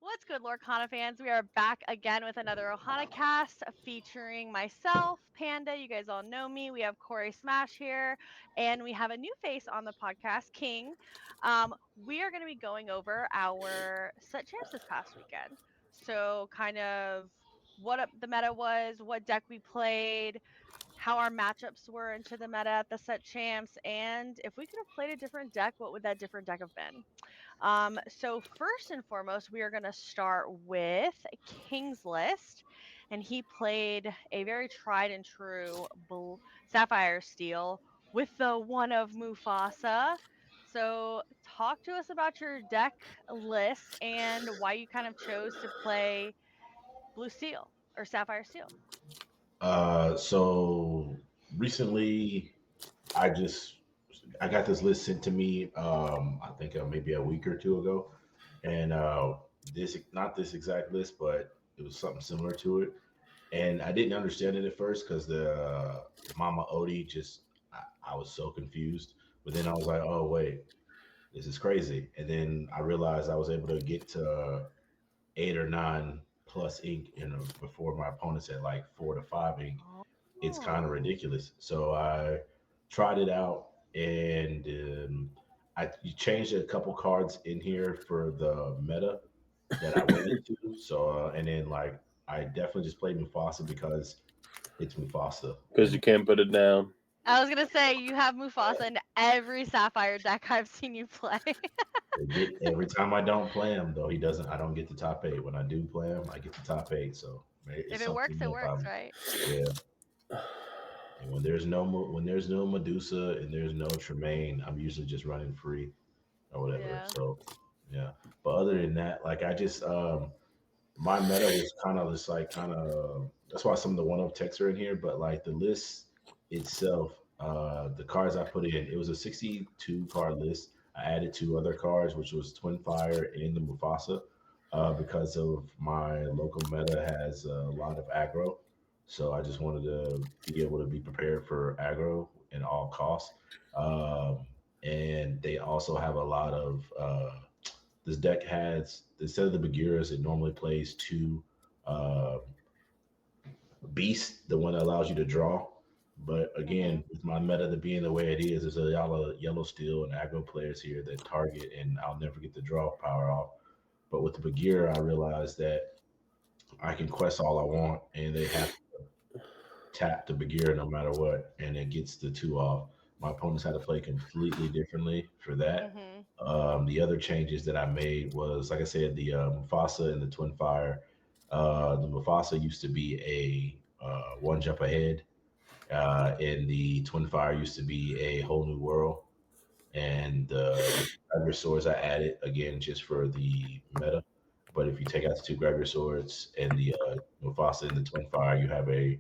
What's good, Lord Kana fans? We are back again with another Ohanacast featuring myself, Panda. You guys all know me. We have KoreySmash here, and we have a new face on the podcast, King. We are going to be going over our set champs this past weekend. So, kind of the meta was, what deck we played, how our matchups were into the meta at the set champs, and if we could have played a different deck, what would that different deck have been? So first and foremost, we are going to start with King's List, and he played a very tried and true Sapphire Steel with the one of Mufasa. So talk to us about your deck list and why you kind of chose to play Blue Steel or Sapphire Steel. So recently, I just I got this list sent to me. I think maybe a week or two ago, and this not this exact list, but it was something similar to it. And I didn't understand it at first because the Mama Odie I was so confused. But then I was like, oh wait, this is crazy. And then I realized I was able to get to 8 or 9 plus ink before my opponents at like 4 to 5 ink. It's kind of Oh. ridiculous. So I tried it out, and I changed a couple cards in here for the meta that I went into. So and then like I definitely just played Mufasa because it's Mufasa, Because you and can't put it down. I was gonna say you have Mufasa in every Sapphire deck I've seen you play. every time I don't play him though, he doesn't. I don't get the top 8. When I do play him, I get the top 8. So If it's it works, something it if works, I'm right? yeah. And when there's no Medusa and there's no Tremaine, I'm usually just running free or whatever. Yeah. So yeah. But other than that, like I just my meta was kind of just like kind of that's why some of the one up techs are in here. But like the list itself, the cards I put in, it was a 62 card list. I added 2 other cards, which was Twin Fire and the Mufasa, because of my local meta has a lot of aggro. So I just wanted to be able to be prepared for aggro in all costs. Um, and they also have a lot of this deck has instead of the Bagheeras, it normally plays 2 beasts, the one that allows you to draw. But Mhm. again, with my meta to being the way it is, there's a lot of yellow steel and aggro players here that target, and I'll never get the draw power off. But with the Bagheera, I realized that I can quest all I want, and they have tap the Bagheera no matter what, and it gets the 2 off. My opponents had to play completely differently for that. Mhm. The other changes that I made was, like I said, the Mufasa and the Twin Fire. The Mufasa used to be a one jump ahead, and the Twin Fire used to be a whole new world. And the Gravure Swords I added again just for the meta. But if you take out the 2 Gravure Swords and the Mufasa and the Twin Fire, you have a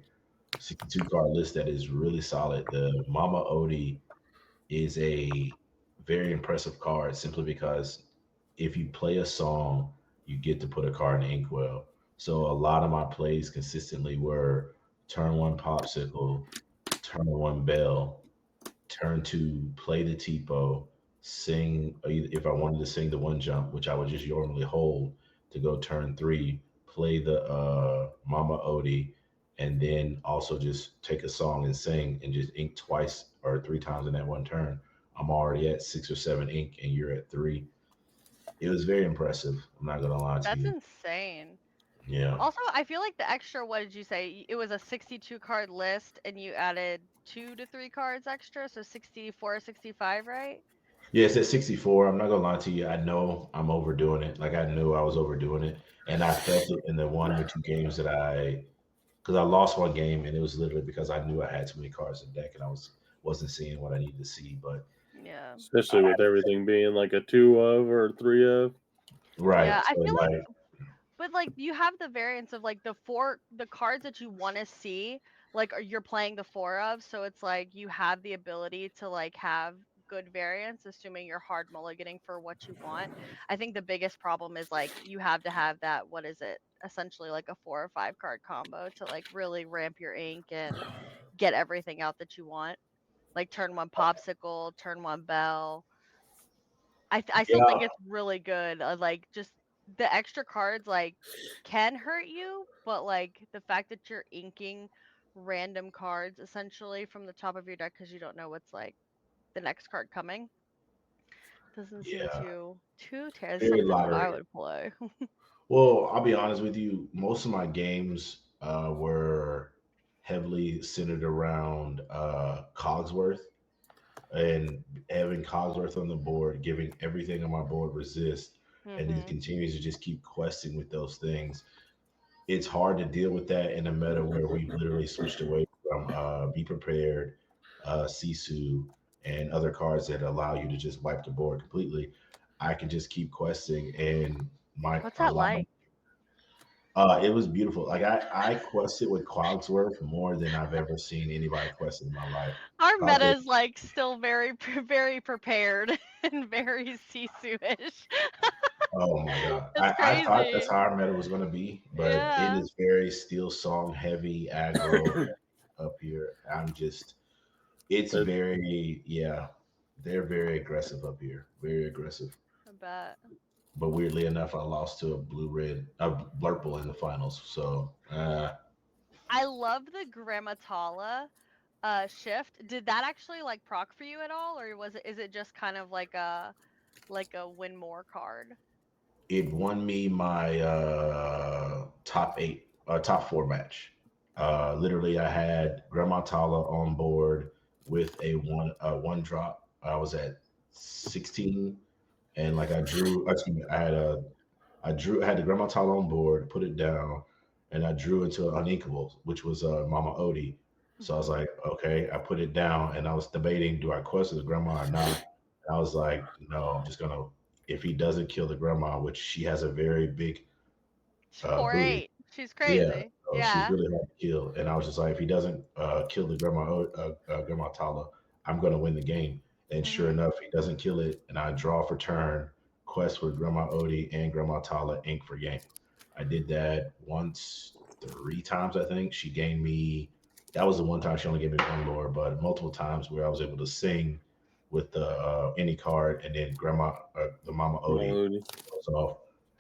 62 card list that is really solid. The Mama Odie is a very impressive card simply because if you play a song, you get to put a card in Inkwell. So a lot of my plays consistently were turn 1 Popsicle, turn 1 Bell, turn 2 play the Tipo, sing if I wanted to sing the one jump, which I would just normally hold to go turn 3, play the Mama Odie, and then also just take a song and sing and just ink twice or 3 times in that one turn. I'm already at 6 or 7 ink and you're at 3. It was very impressive. I'm not gonna lie to That's you. insane. Yeah. Also, I feel like the extra, what did you say? It was a 62 card list and you added 2 to 3 cards extra, so 64, 65, right? Yeah, it's at 64. I'm not gonna lie to you. I know I'm overdoing it. Like I knew I was overdoing it, and I felt it in the 1 or 2 games that because I lost one game, and it was literally because I knew I had too many cards in the deck, and wasn't seeing what I needed to see. But Yeah. I, Especially with everything being like a 2 of or 3 of. Yeah, right, I so feel like, like but like you have the variance of like the cards that you want to see, like you're playing the four of, so it's like you have the ability to like have good variance, assuming you're hard mulliganing for what you want. I think the biggest problem is like you have to have that, what is it? Essentially like a 4 or 5 card combo to like really ramp your ink and get everything out that you want. Like turn 1 Popsicle, turn 1 Bell. I still yeah, think it's really good. Like just the extra cards like can hurt you, but like the fact that you're inking random cards essentially from the top of your deck because you don't know what's like the next card coming doesn't seem Yeah, too terrible. very Something that I lottery. would play. Well, I'll be honest with you. Most of my games were heavily centered around Cogsworth and having Cogsworth on the board, giving everything on my board resist, and then Mhm. continues to just keep questing with those things. It's hard to deal with that in a meta where we've literally switched away from Be Prepared, Sisu, and other cards that allow you to just wipe the board completely. I can just keep questing, and my What's a that lot of like? it was beautiful. Like I quested with Cogsworth more than I've ever seen anybody quest in my life. Our meta Cogsworth, is like still very prepared and very Sisu-ish. oh my god. It's I thought that's crazy. how our meta was gonna be, but it Yeah, is very steel song heavy, aggro up here. I'm just it's It, very yeah, they're very aggressive up here. Very aggressive. I bet. But weirdly enough, I lost to a blue red a blurple in the finals. So I love the Grammatala shift. Did that actually like proc for you at all, or was it is it just kind of like a win more card? it won me my top eight, top four match. Literally, I had Grandma Tala on board with a one drop. I was at 16, and like I drew. Excuse me, I had the Grandma Tala on board, put it down, and I drew into an uninkable, which was Mama Odie. So I was Mhm. like, okay, I put it down, and I was debating, do I quest with the grandma or not? And I was like, no, I'm just gonna. If he doesn't kill the grandma, which she has a very big She's four booty, eight. She's yeah, crazy. she's Yeah. really hard to kill. And I was just like, if he doesn't kill the grandma Tala, I'm gonna win the game. And sure Mhm. enough, he doesn't kill it, and I draw for turn, quest with Grandma Odie and Grandma Tala, ink for game. I did that once, three times, I think. She gave me. That was the one time she only gave me one lore, but multiple times where I was able to sing with the any card, and then the Mama Odie Modi. goes off.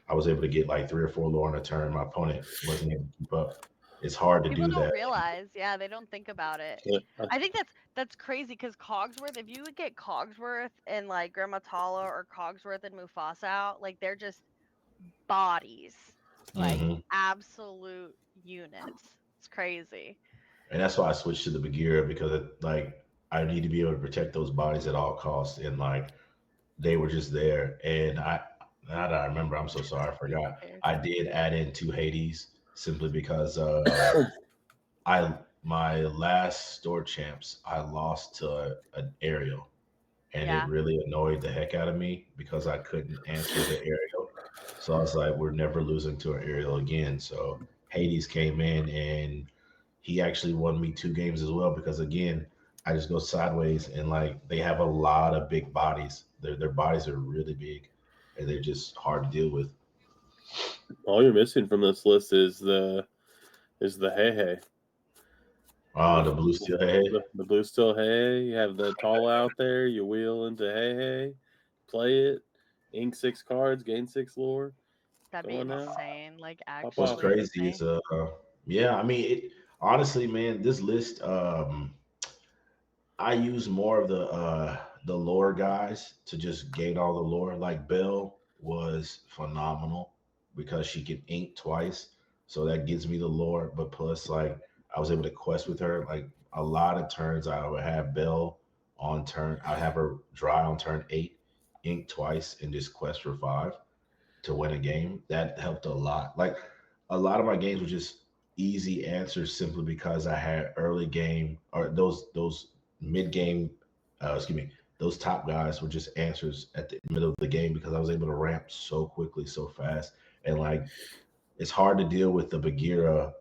I was able to get like three or four lore in a turn. My opponent wasn't able to keep up. It's hard to People do don't that. realize. Yeah, they don't think about it. Yeah, I think that's crazy because Cogsworth, if you would get Cogsworth and like Grandma Tala or Cogsworth and Mufasa out, like they're just bodies, like Hmm. absolute units. It's crazy. And that's why I switched to the Bagheera because like I need to be able to protect those bodies at all costs. And like they were just there. And now that I remember, I'm so sorry, I Be forgot. prepared. I did add in two Hades simply because I my last store champs I lost to an aerial, and it Yeah. really annoyed the heck out of me because I couldn't answer the aerial. So I was like, we're never losing to an aerial again. So Hades came in and he actually won me two games as well because again, I just go sideways and like they have a lot of big bodies. Their bodies are really big and they're just hard to deal with. all you're missing from this list is the hey hey. The blue steel head. The blue still hey. You have the tall out there. You wheel into hey hey, play it, ink 6 cards, gain 6 lore. That'd Come be on now, insane. Like pop What's off. actually crazy is insane. yeah, I mean it honestly, man, this list I use more of the lore guys to just gain all the lore. Like Belle was phenomenal because she could ink twice, so that gives me the lore. But plus, like I was able to quest with her. Like a lot of turns, I would have Belle on turn. I'd have her dry on turn 8, ink twice, and just quest for 5 to win a game. That helped a lot. Like a lot of my games were just easy answers simply because I had early game or those mid game, excuse me, those top guys were just answers at the middle of the game because I was able to ramp so quickly, so fast, and like it's hard to deal with the Bagheera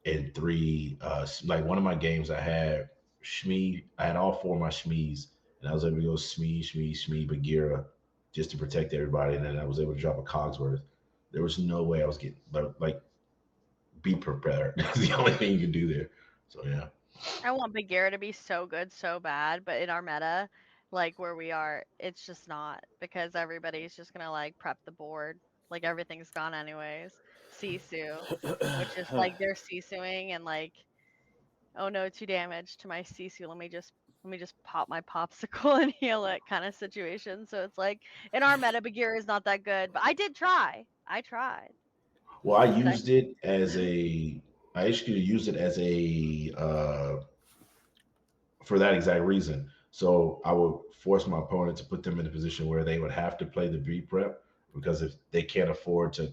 in three. Like one of my games, I had Shmi. I had all four of my Shmis, and I was able to go Shmi, Bagheera, just to protect everybody. And then I was able to drop a Cogsworth. There was no way I was getting like be prepared. That's the only thing you can do there. So yeah. I want Bagheera to be so good, so bad, but in our meta, like where we are, it's just not because everybody's just gonna like prep the board. like everything's gone anyways. Sisu, which is like they're Sisuing and like, oh no, 2 damage to my Sisu. Let me just pop my popsicle and heal it kind of situation. So it's like in our meta, Bagheera is not that good, but I did try. I tried. Well, I Did I? used it as a. I actually used it as a for that exact reason. So I would force my opponent to put them in a position where they would have to play the B prep because if they can't afford to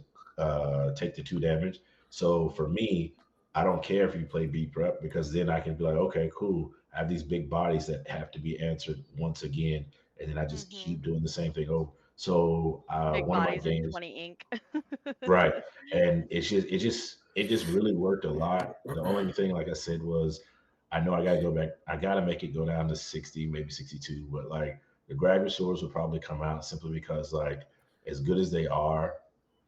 take the 2 damage. So for me, I don't care if you play B prep because then I can be like, okay, cool. I have these big bodies that have to be answered once again, and then I just Mm-hmm. keep doing the same thing over. So Big one of my bodies and games, 20 ink. right, and it just really worked a lot. The only thing, like I said, was I know I gotta go back. I gotta make it go down to 60, maybe 62. But like the Gragosaurs would probably come out simply because like as good as they are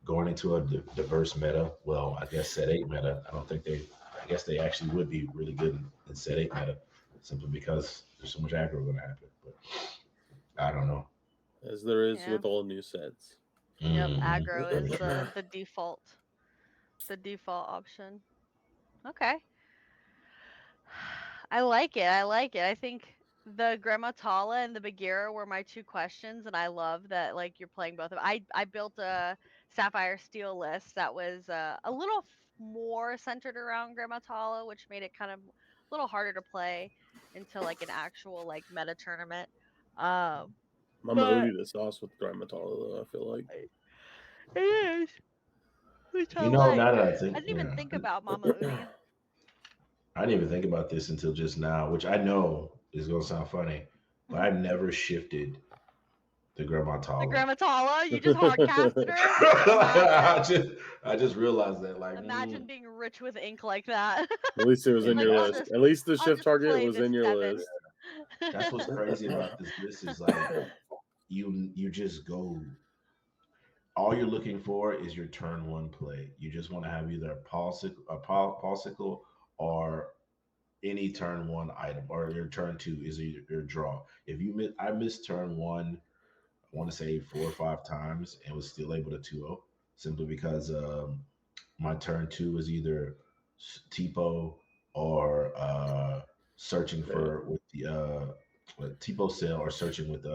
going into a diverse meta. Well, I guess set 8 meta. I don't think they. I guess they actually would be really good in set 8 meta, simply because there's so much aggro going to happen. But I don't know. As there is Yeah. with all new sets. Yep. Mhm. Aggro Very is true. the default option. Okay. I like it. I like it. I think the Grematala and the Bagheera were my 2 questions, and I love that like you're playing both of. I built a Sapphire Steel list that was a little more centered around Grematala, which made it kind of a little harder to play into like an actual like meta tournament. Um, Mama but Uni the sauce with Grimatala, though, I feel like. it is, which I You know, like. now that I think, I didn't even yeah, think about Mama Uni. I didn't even think about this until just now, which I know is going to sound funny, but I've never shifted the Grandma The Tala. Grematala, you just hard casted her. I Imagine. just, I just realized that, like, Imagine being rich with ink like that. At least it was and in Like your that's list. what, At least the I'll shift just target play was this in your 7. list. that's what's crazy about this list is like you just go. All you're looking for is your turn one play. You just want to have either a Palsicle or any turn one item, or your turn two is either your draw. If you miss, I missed turn one, I want to say 4 or 5 times, and was still able to 2-0 simply because my turn two was either Tipo or searching Yeah. for with the Tipo sale or searching with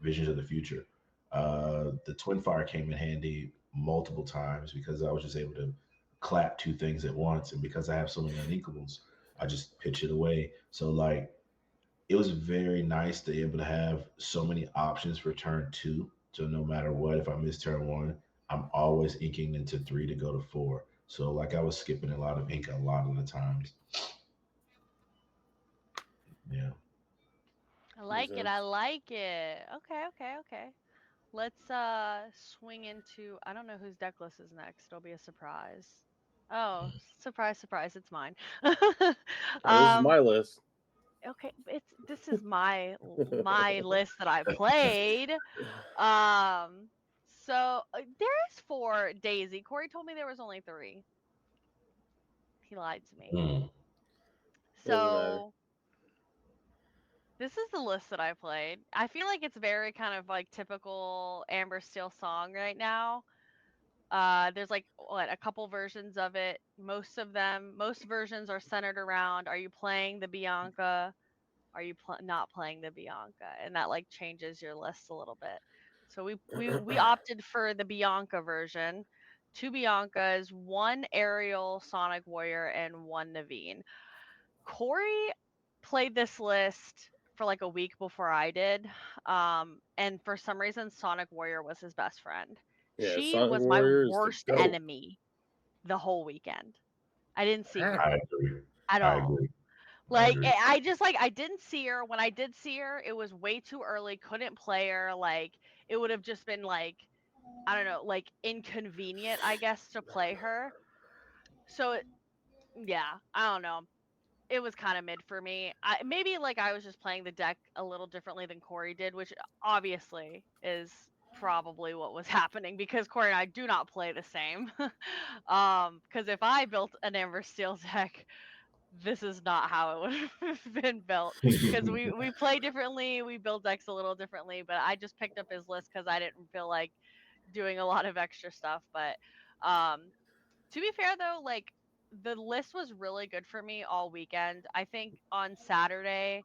Visions of the Future. The Twin Fire came in handy multiple times because I was just able to clap 2 things at once, and because I have so many uninkables, I just pitch it away. So like it was very nice to be able to have so many options for turn two. So no matter what, if I miss turn one, I'm always inking into 3 to go to 4. So like I was skipping a lot of ink a lot of the times. Yeah. I Makes like it. I sense. like it. Okay, okay, okay. Let's swing into I don't know whose deck list is next. It'll be a surprise. Oh, surprise, surprise, it's mine. This is um my list. okay, this is my list that I played. Um there is 4 Daisy. Corey told me there was only 3. He lied to me. Mm. Doesn't matter. So this is the list that I played. I feel like it's very kind of like typical Amber Steel song right now. There's like what a couple versions of it. Most versions are centered around: are you playing the Bianca? Are you not playing the Bianca? And that like changes your list a little bit. So we opted for the Bianca version. 2 Biancas, 1 Aerial Sonic Warrior, and 1 Naveen. Corey played this list for like a week before I did. And for some reason, Sonic Warrior was his best friend. Yeah, She Sonic was my Warrior is the worst GOAT. enemy the whole weekend. I didn't see How? her I agree. at I all. agree. I Like agree. I just like I didn't see her. When I did see her, it was way too early. Couldn't play her. Like it would have just been like I don't know, like inconvenient, I guess, to play her. So yeah, I don't know. It was kind of mid for me. Maybe like I was just playing the deck a little differently than Corey did, which obviously is probably what was happening because Corey and I do not play the same. Because if I built an Amber Steel deck, this is not how it would have been built. Because we play differently, we build decks a little differently. But I just picked up his list because I didn't feel like doing a lot of extra stuff. But um, to be fair though, like the list was really good for me all weekend. I think on Saturday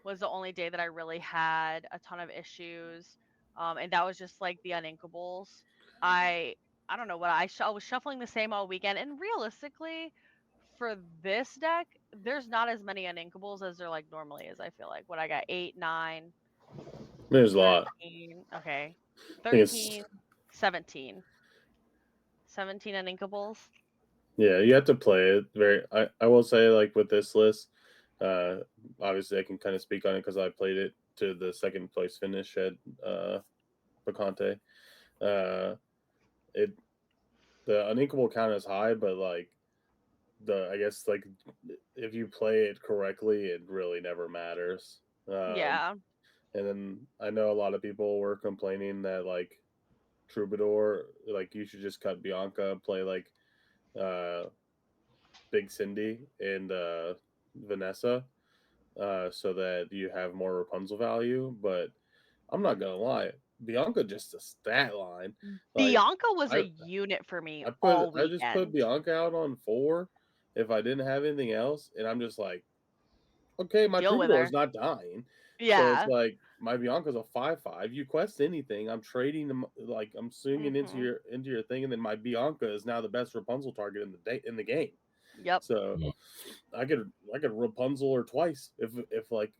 was the only day that I really had a ton of issues. And that was just like the uninkables. I I don't know what I was shuffling the same all weekend, and realistically, for this deck, there's not as many uninkables as there like normally is. I feel like what I got 8, 9, There's a lot. 13. Okay, I think it's 13, 17. 17 uninkables. yeah. You have to play it very. I will say like with this list, obviously I can kind of speak on it because I played it to the second place finish at Picante. It the uninkable count is high, but like I guess like if you play it correctly, it really never matters. Yeah. And then I know a lot of people were complaining that like Troubadour, like you should just cut Bianca, play like Big Cindy and Vanessa, so that you have more Rapunzel value. But I'm not gonna lie, Bianca just a stat line. Like Bianca was I a unit for me all I just put weekend. Bianca out on 4 if I didn't have anything else, and I'm just like, okay, my Deal with Troubadour's her. not dying. So it's Yeah. like my Bianca's a 5/5. You quest anything, I'm trading them, like I'm swinging Hmm. into your thing, and then my Bianca is now the best Rapunzel target in the game. Yep. So I could Rapunzel her twice if like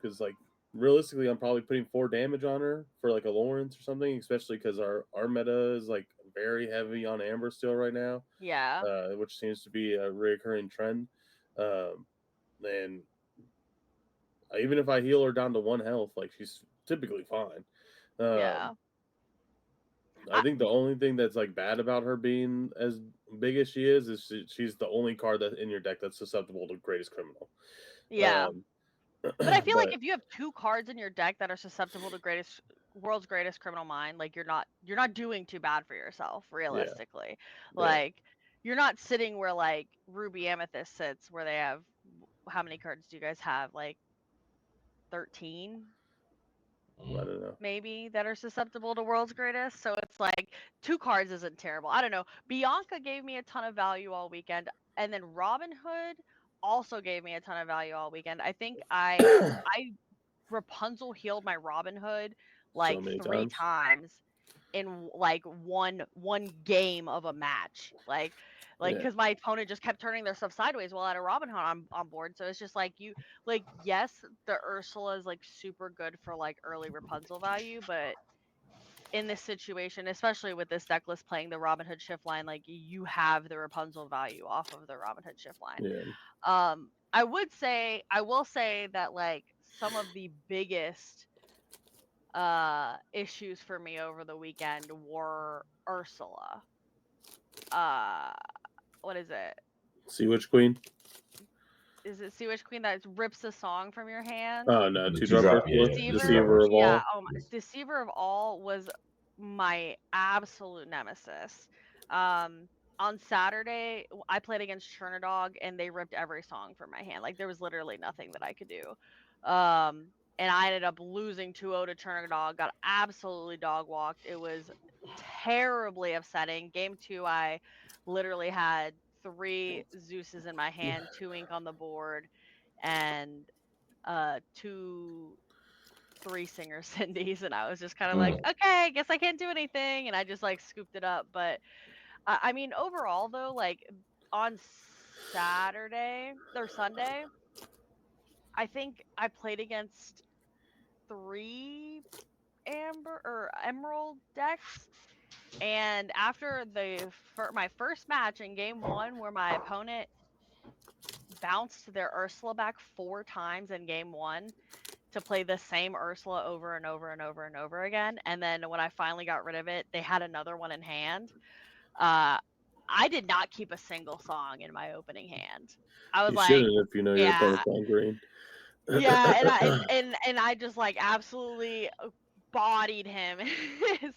because like realistically I'm probably putting 4 damage on her for like a Lawrence or something, especially because our meta is like very heavy on Amber still right now, Yeah. which seems to be a recurring trend. And even if I heal her down to 1 health, like she's typically fine. Yeah. I think the only thing that's like bad about her being as big as she is she's the only card that in your deck that's susceptible to Greatest Criminal. Yeah. But I feel like But if you have 2 cards in your deck that are susceptible to world's greatest criminal mind, like you're not doing too bad for yourself, yeah, realistically. yeah, Like you're not sitting where like Ruby Amethyst sits, where they have, how many cards do you guys have? Like 13 I don't know. maybe that are susceptible to world's greatest. So it's like 2 cards isn't terrible. I don't know. Bianca gave me a ton of value all weekend, and then Robin Hood also gave me a ton of value all weekend. I think I Rapunzel healed my Robin Hood So like many 3 times. times in like one game of a match. Like Yeah, because my opponent just kept turning their stuff sideways while I had a Robin Hood on board. So it's just like yes, the Ursula is like super good for like early Rapunzel value, but in this situation, especially with this deck list playing the Robin Hood shift line, like you have the Rapunzel value off of the Robin Hood shift line. yeah. I will say that like some of the biggest issues for me over the weekend were Ursula. Uh what is it? Sea Witch Queen. Is it Sea Witch Queen that rips a song from your hand? Oh no, The 2-drop two-drop, Ursula. yeah, the Deceiver? two-drop Deceiver of Ursula. Yeah, all. oh my, Deceiver of All was my absolute nemesis. On Saturday, I played against Chernadog and they ripped every song from my hand. Like there was literally nothing that I could do. And I ended up losing 2-0 to Chernadog, got absolutely dog walked. It was terribly upsetting. Game 2, I literally had 3 Zeuses in my hand, 2 ink on the board, and 3 Singer Cindy's, and I was just kind of like, okay, I guess I can't do anything, and I just like scooped it up. But I mean, overall though, like on Saturday or Sunday, I think I played against 3 Amber or Emerald decks, and after my first match in game 1, where my opponent bounced their Ursula back 4 times in game 1 to play the same Ursula over and over and over and over again. And then when I finally got rid of it, they had another one in hand. I did not keep a single song in my opening hand. I was You like, shouldn't if you know your yeah, opponent's on green. yeah, and I just like absolutely bodied him.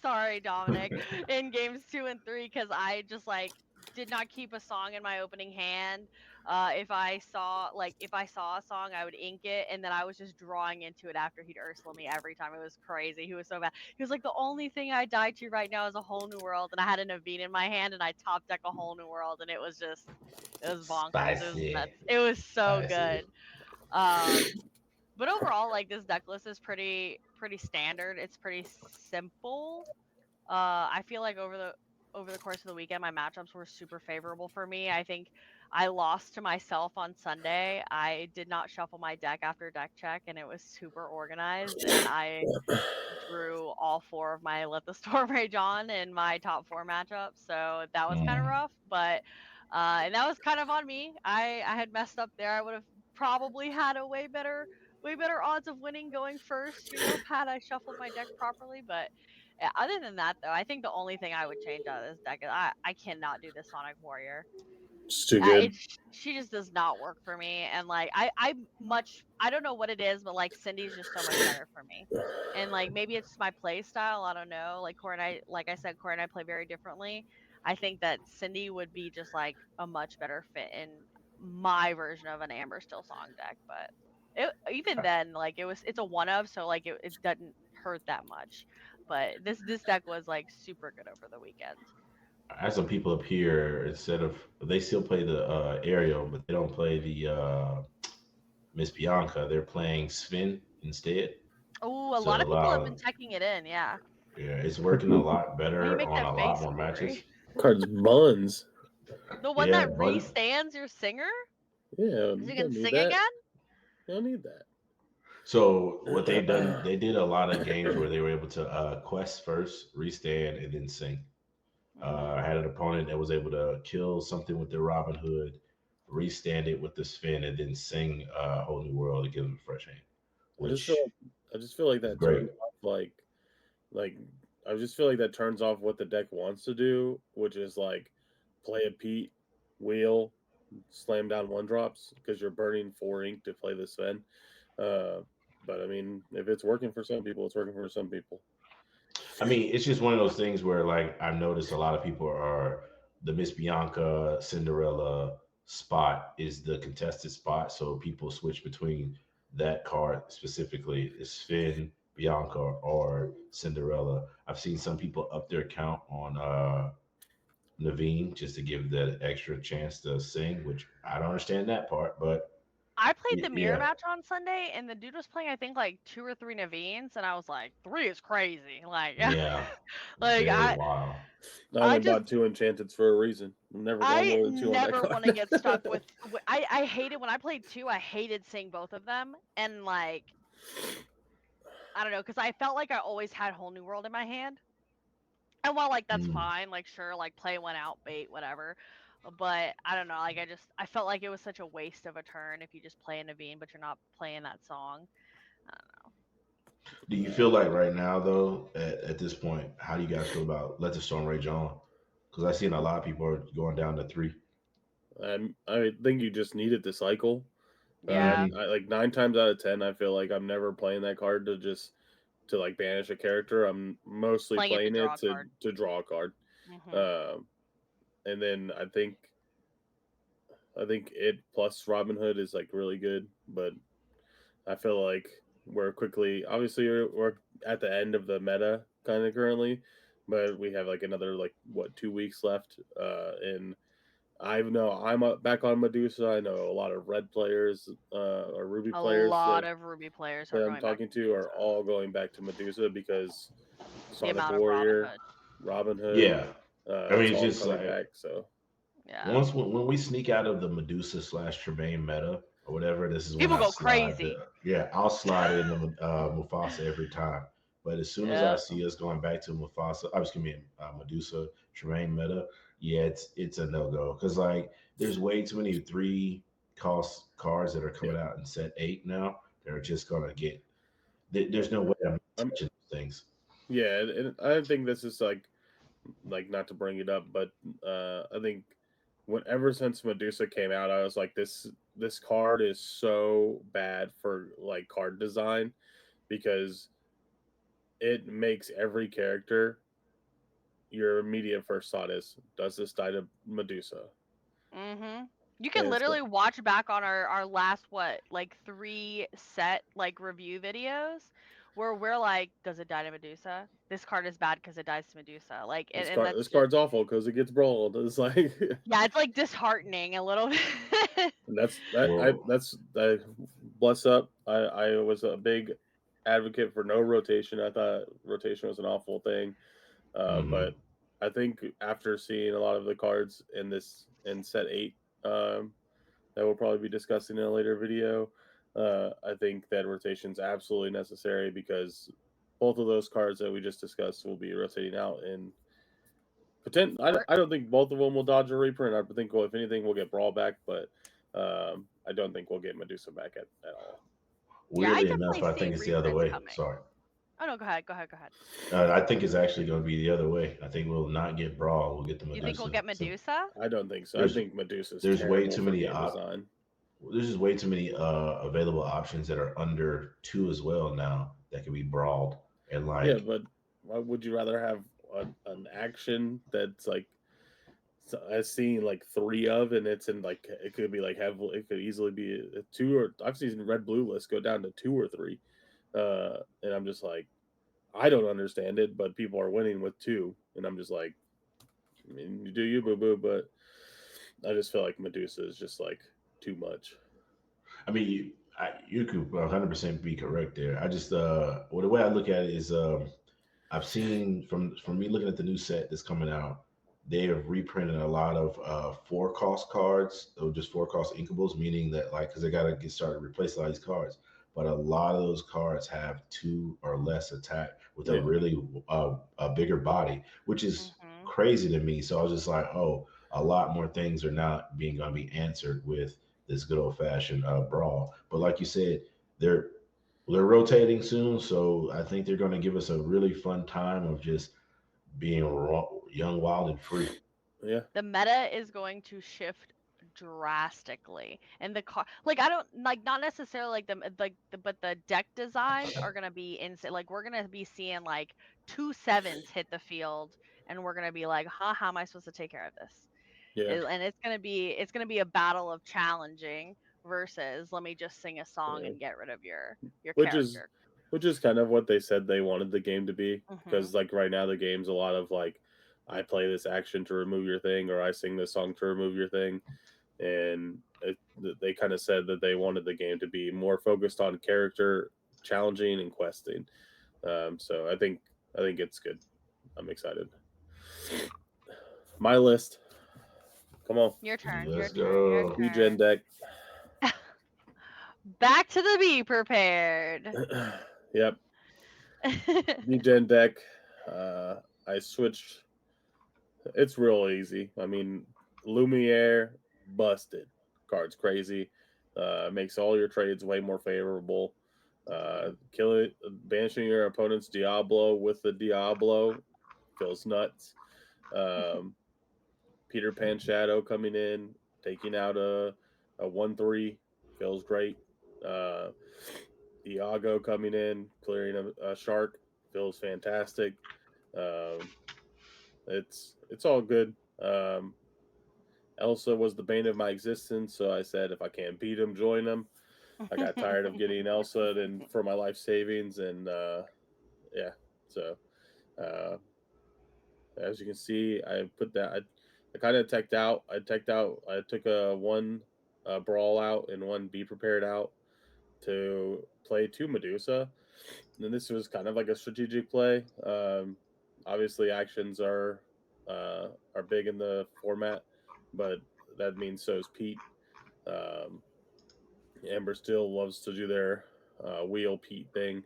Sorry, Dominic, in games 2 and 3, because I just like did not keep a song in my opening hand. If I saw a song, I would ink it, and then I was just drawing into it after he'd Ursula me every time. It was crazy. He was so bad. He was like, the only thing I died to right now is a whole new world, and I had a Naveen in my hand, and I top deck a whole new world, and it was bonkers. It was Spicy. nuts. It was so Spicy. good. But overall, like, this deck list is pretty standard. It's pretty simple. I feel like over the course of the weekend, my matchups were super favorable for me. I think I lost to myself on Sunday. I did not shuffle my deck after deck check, and it was super organized. And I drew all 4 of my Let the Storm Rage on in my top 4 matchups, so that was kind of Mm. rough. But and that was kind of on me. I had messed up there. I would have probably had a way better odds of winning going first, had I shuffled my deck properly. But yeah, other than that, though, I think the only thing I would change out of this deck is I cannot do the Sonic Warrior. It's too good. She just does not work for me, and like I don't know what it is, but like Cindy's just so much better for me, and like maybe it's my play style. I don't know. Like Corey and I, like I said, Corey and I play very differently. I think that Cindy would be just like a much better fit in my version of an Amber Still song deck, but even then, like it's a one of, so like it doesn't hurt that much. But this deck was like super good over the weekend. I have some people up here instead of they still play the Ariel, but they don't play the Miss Bianca. They're playing Sven instead. Oh, a So lot a of people lot have of been checking it in, yeah. yeah, it's working a lot Why you better make on that a lot face, more matches. Corey? Card's buns. The one Yeah, that but restands your singer? Yeah, So you you don't can need sing that. again? You don't need that. so what they done, they did a lot of games where they were able to quest first, restand, and then sing. Hmm. I had an opponent that was able to kill something with their Robin Hood, restand it with the spin, and then sing a whole new world to give them a fresh hand, I just feel which like is that great. turns off like I just feel like that turns off what the deck wants to do, which is like play a Pete, wheel, slam down 1-drops because you're burning 4 ink to play the Sven. Uh, but I mean, if it's working for some people, it's working for some people. I mean, it's just one of those things where, like, I've noticed a lot of people are the Miss Bianca Cinderella spot is the contested spot, so people switch between that card specifically is Finn, Bianca, or Cinderella. I've seen some people up their count on Naveen just to give that extra chance to sing, which I don't understand that part, but I played the mirror yeah, match on Sunday, and the dude was playing, I think, like 2 or 3 Naveens, and I was like, 3 is crazy. Like, yeah, like very wild. I I only just bought 2 enchanteds for a reason. I'm never going I more than 2 on that never want to card. get stuck with. I hated when I played 2. I hated seeing both of them, and like I don't know, because I felt like I always had whole new world in my hand. And while like that's Mm. fine, like sure, like play one out, bait, whatever. But I don't know, like I felt like it was such a waste of a turn if you just play a Naveen but you're not playing that song. I don't know. Do you feel like right now, though, at this point, how do you guys feel about Let the Storm Rage On? Because I've seen a lot of people are going down to 3. I think you just need it to cycle. Yeah. I like 9 times out of 10, I feel like I'm never playing that card to like banish a character. I'm mostly Playing it to playing draw it a card. to draw a card. Hmm. Um, and then I think it plus Robin Hood is like really good, but I feel like we're quickly obviously we're at the end of the meta kind of currently, but we have like another like what 2 weeks left. And I know I'm back on Medusa. I know a lot of red players or Ruby A players lot of Ruby players are that I'm going back talking to to are Medusa. all going back to Medusa because The Sonic amount of Robin Warrior, Hood. Robin Hood, Yeah, I mean, it's it's all just coming like back. So Yeah. once when we sneak out of the Medusa slash Tremaine meta or whatever, this is when People I go slide. crazy. Yeah, I'll slide in the Mufasa every time. But as soon as I Yeah. see us going back to Mufasa, I was gonna be Medusa Tremaine meta. Yeah, it's a no go because like there's way too many 3 cost cards that are coming yeah, out in set 8 now. They're just gonna get. There's no way I'm I'm touching those things. yeah, and I think this is like not to bring it up, but I think whenever since Medusa came out, I was like this card is so bad for like card design because it makes every character your immediate first thought is does this die to Medusa? Mhm. You can And so, literally watch back on our last like 3 set like review videos where we're like, does it die to Medusa? This card is bad because it dies to Medusa. Like, and that's this just, card's awful because it gets brawled. It's like, yeah, it's like disheartening a little bit. and Well, bless up. I was a big advocate for no rotation. I thought rotation was an awful thing. mhm. But I think after seeing a lot of the cards in set 8, that we'll probably be discussing in a later video, I think that rotation is absolutely necessary because both of those cards that we just discussed will be rotating out. And We're I don't think both of them will dodge a reprint. I think, well, if anything, we'll get Brawl back, but I don't think we'll get Medusa back at all. Yeah, I Weirdly enough, definitely I see think it's the other reprints way. coming. Sorry. Oh no, go ahead, go ahead, go ahead. I think it's actually going to be the other way. I think we'll not get Brawl. We'll get the You think we'll Medusa. get So Medusa? I don't think so. I there's think Medusa's there's way terrible too for many game design. there's just way too many available options that are under 2 as well now that can be brawled. And Yeah, like, but why would you rather have an action that's like, I've seen like 3 of, and it's in like, it could be like it could easily be a 2, or I've seen red blue lists go down to 2 or 3, and I'm just like, I don't understand it, but people are winning with 2, and I'm just like, I mean, you do you, boo boo, but I just feel like Medusa is just like too much. I mean, you could 100% be correct there. I just well, the way I look at it is I've seen from me looking at the new set that's coming out, they have reprinted a lot of 4 cost cards, or just 4 cost inkables, meaning that like because they got to get started replace a lot of these cards. But a lot of those cards have 2 or less attack with a Yeah, really a bigger body, which is Mm-hmm. crazy to me. So I was just like, oh, a lot more things are not being going to be answered with this good old fashioned brawl. But like you said, they're they're rotating soon, so I think they're going to give us a really fun time of just being young, wild, and free. yeah, The meta is going to shift drastically, and the car, like, I don't like, not necessarily like but the deck designs are gonna be insane. Like, we're gonna be seeing like 2 7s hit the field, and we're gonna be like, huh, how am I supposed to take care of this? yeah, And it's gonna be a battle of challenging versus let me just sing a song yeah. and get rid of your Which is character. kind of what they said they wanted the game to be, Hmm. because like right now the game's a lot of like, I play this action to remove your thing, or I sing this song to remove your thing, and they kind of said that they wanted the game to be more focused on character challenging and questing. So I think it's good. I'm excited. My list. Come on, Your turn, your Let's turn, your go. Degen turn. deck. Back to the be prepared. Yep, Degen deck. I switched. It's real easy. I mean, Illumineer busted. Card's crazy. Makes all your trades way more favorable. Banishing your opponent's Diablo with the Diablo feels nuts. Um, Peter Pan Shadow coming in, taking out a 1/3 feels great. Uh, Iago coming in, clearing a shark feels fantastic. Um, it's all good. Elsa was the bane of my existence, so I said if I can't beat him, join him. I got tired of getting Elsa and for my life savings, and yeah. So uh, as you can see, I put that. I kind of teched out. I teched out. I took a one brawl out and one be prepared out to play 2 Medusa. And this was kind of like a strategic play. Obviously, actions are big in the format, but that means so is Pete. Um, Amber still loves to do their wheel Pete thing,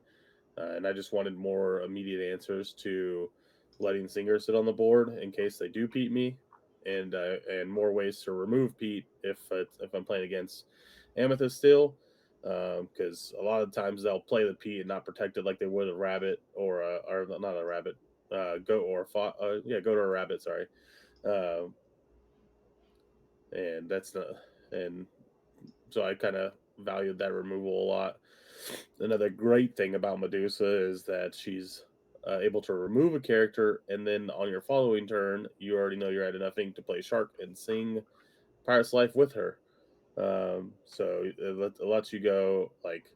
and I just wanted more immediate answers to letting Singer sit on the board in case they do Pete me, and more ways to remove Pete if I'm playing against Amethyst still, because a lot of times they'll play the Pete and not protect it like they would a rabbit or not a rabbit, goat or goat or a rabbit. Sorry, uh, and that's not and so I kind of valued that removal a lot. Another great thing about Medusa is that she's able to remove a character, and then on your following turn, you already know you're at enough ink to play Shark and Sing Pirate's Life with her. So it lets you go like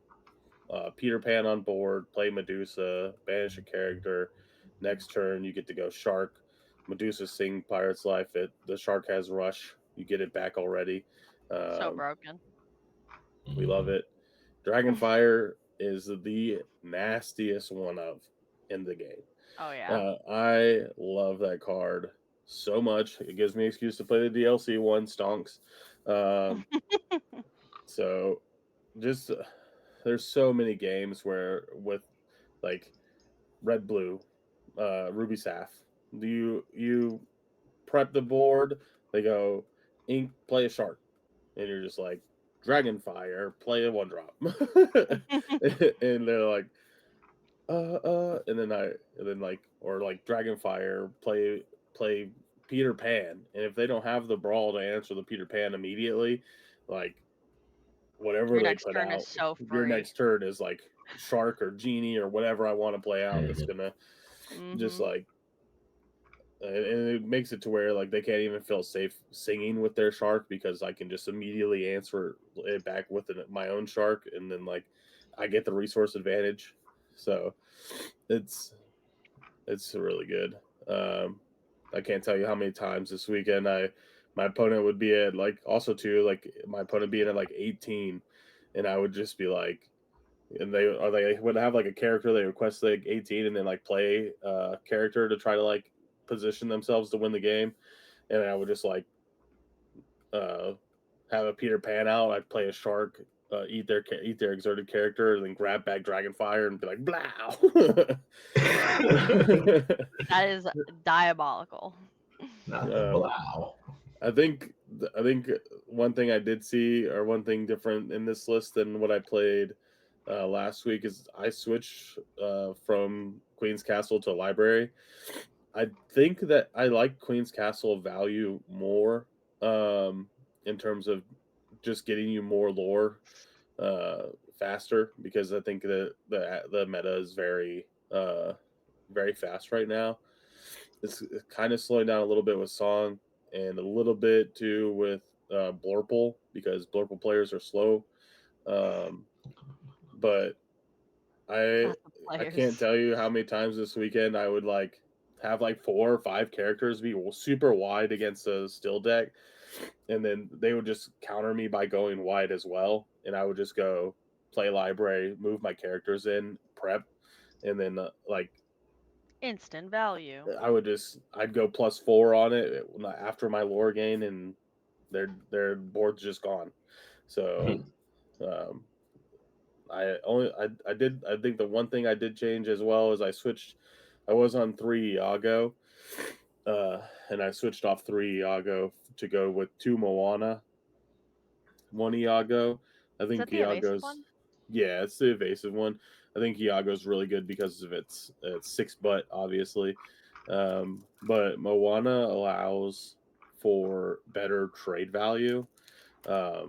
Peter Pan on board, play Medusa, banish a character. Next turn, you get to go Shark. Medusa sing Pirate's Life. The Shark has Rush. You get it back already. So broken. We love it. Dragonfire is the nastiest one of in the game. Oh yeah. I love that card so much. It gives me an excuse to play the DLC one, stonks. So just there's so many games where with like red blue, ruby saf, you prep the board, they go ink, play a shark, and you're just like Dragonfire, play a 1-drop. And they're like and then like or like Dragonfire, play Peter Pan, and if they don't have the brawl to answer the Peter Pan immediately, like whatever Your they next put turn out, is so your free. next turn is like Shark or Genie or whatever I want to play out. That's gonna just like, and it makes it to where like they can't even feel safe singing with their Shark because I can just immediately answer it back with my own Shark, and then like I get the resource advantage. So it's really good. I can't tell you how many times this weekend my opponent would be at like also too like my opponent being at like 18, and I would just be like, and they would have like a character they request like 18 and then like play a character to try to like position themselves to win the game, and I would just like have a Peter Pan out. I'd play a Shark, eat their exerted character, and then grab back Dragonfire and be like, "Blow!" That is diabolical. Not the blow. I think one thing I did see, or one thing different in this list than what I played last week, is I switched from Queen's Castle to Library. I think that I like Queen's Castle value more in terms of just getting you more lore faster, because I think that the meta is very fast right now. It's kind of slowing down a little bit with Song, and a little bit too with Blurple, because Blurple players are slow. But I can't tell you how many times this weekend I would like have like 4 or 5 characters be super wide against a still deck, and then they would just counter me by going wide as well, and I would just go play Library, move my characters in, prep, and then like instant value. I'd go +4 on it after my lore gain, and their board's just gone. So I think the one thing I did change as well is I was on 3 Iago, and I switched off 3 Iago to go with 2 Moana, 1 Iago. I think Iago's, yeah, it's the evasive one. I think Iago's really good because of its 6 butt, obviously. But Moana allows for better trade value. I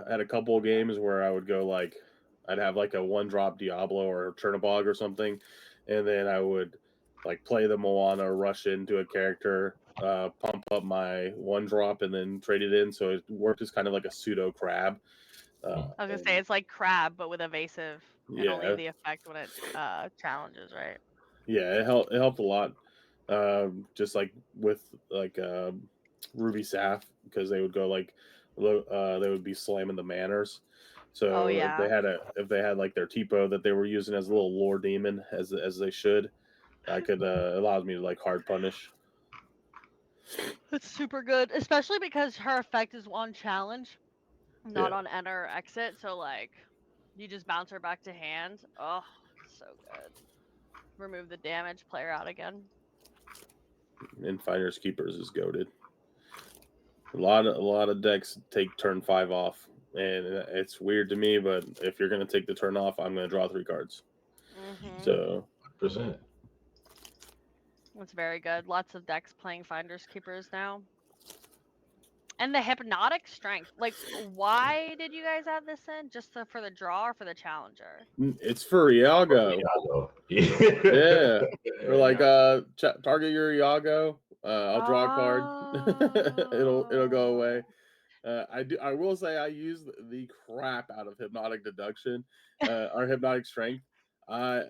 had a couple of games where I would go like, I'd have like a 1-drop Diablo or Chernobog or something, and then I would like play the Moana, rush into a character, pump up my 1-drop, and then trade it in. So it worked as kind of like a pseudo crab. I was gonna say it's like crab, but with evasive, and only the effect when it challenges, right? Yeah, it helped a lot. Just like with like Ruby Saf, because they would go like they would be slamming the manners. So if they had like their Tipo that they were using as a little lore demon, as they should, I could allows me to like hard punish. It's super good, especially because her effect is on challenge, not on enter or exit. So like, you just bounce her back to hand. Oh, so good. Remove the damage, play her out again. And Finders Keepers is goated. A lot of decks take turn 5 off, and it's weird to me, but if you're gonna take the turn off, I'm gonna draw 3 cards. So 100%. It's very good. Lots of decks playing Finders Keepers now. And the Hypnotic Strength. Like, why did you guys add this in? Just for the draw or for the challenger? It's for Iago. Yeah. Or like target your Iago, I'll draw a card. it'll go away. Oh. I will say I use the crap out of hypnotic deduction, or hypnotic strength.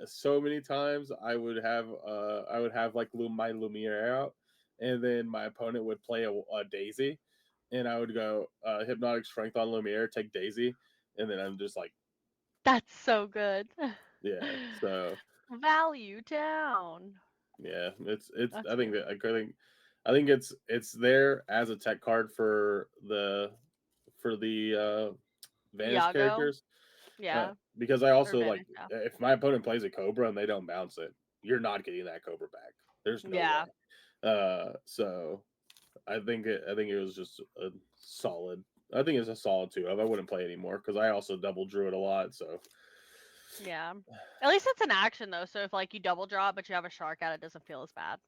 So many times I would have like my Lumiere out, and then my opponent would play a Daisy, and I would go hypnotic strength on Lumiere, take Daisy, and then I'm just like, That's so good. yeah. So Value down. yeah, it's. That's I think good. that I think it's there as a tech card for the Vanish Iago. characters. Yeah. Because I also Vanish, like if my opponent plays a Cobra and they don't bounce it, you're not getting that Cobra back. There's no Yeah. way. So I think it was just a solid. I think it's a solid 2 of. I wouldn't play anymore because I also double drew it a lot. So Yeah. At least it's an action though, so if like you double draw but you have a shark out, it doesn't feel as bad.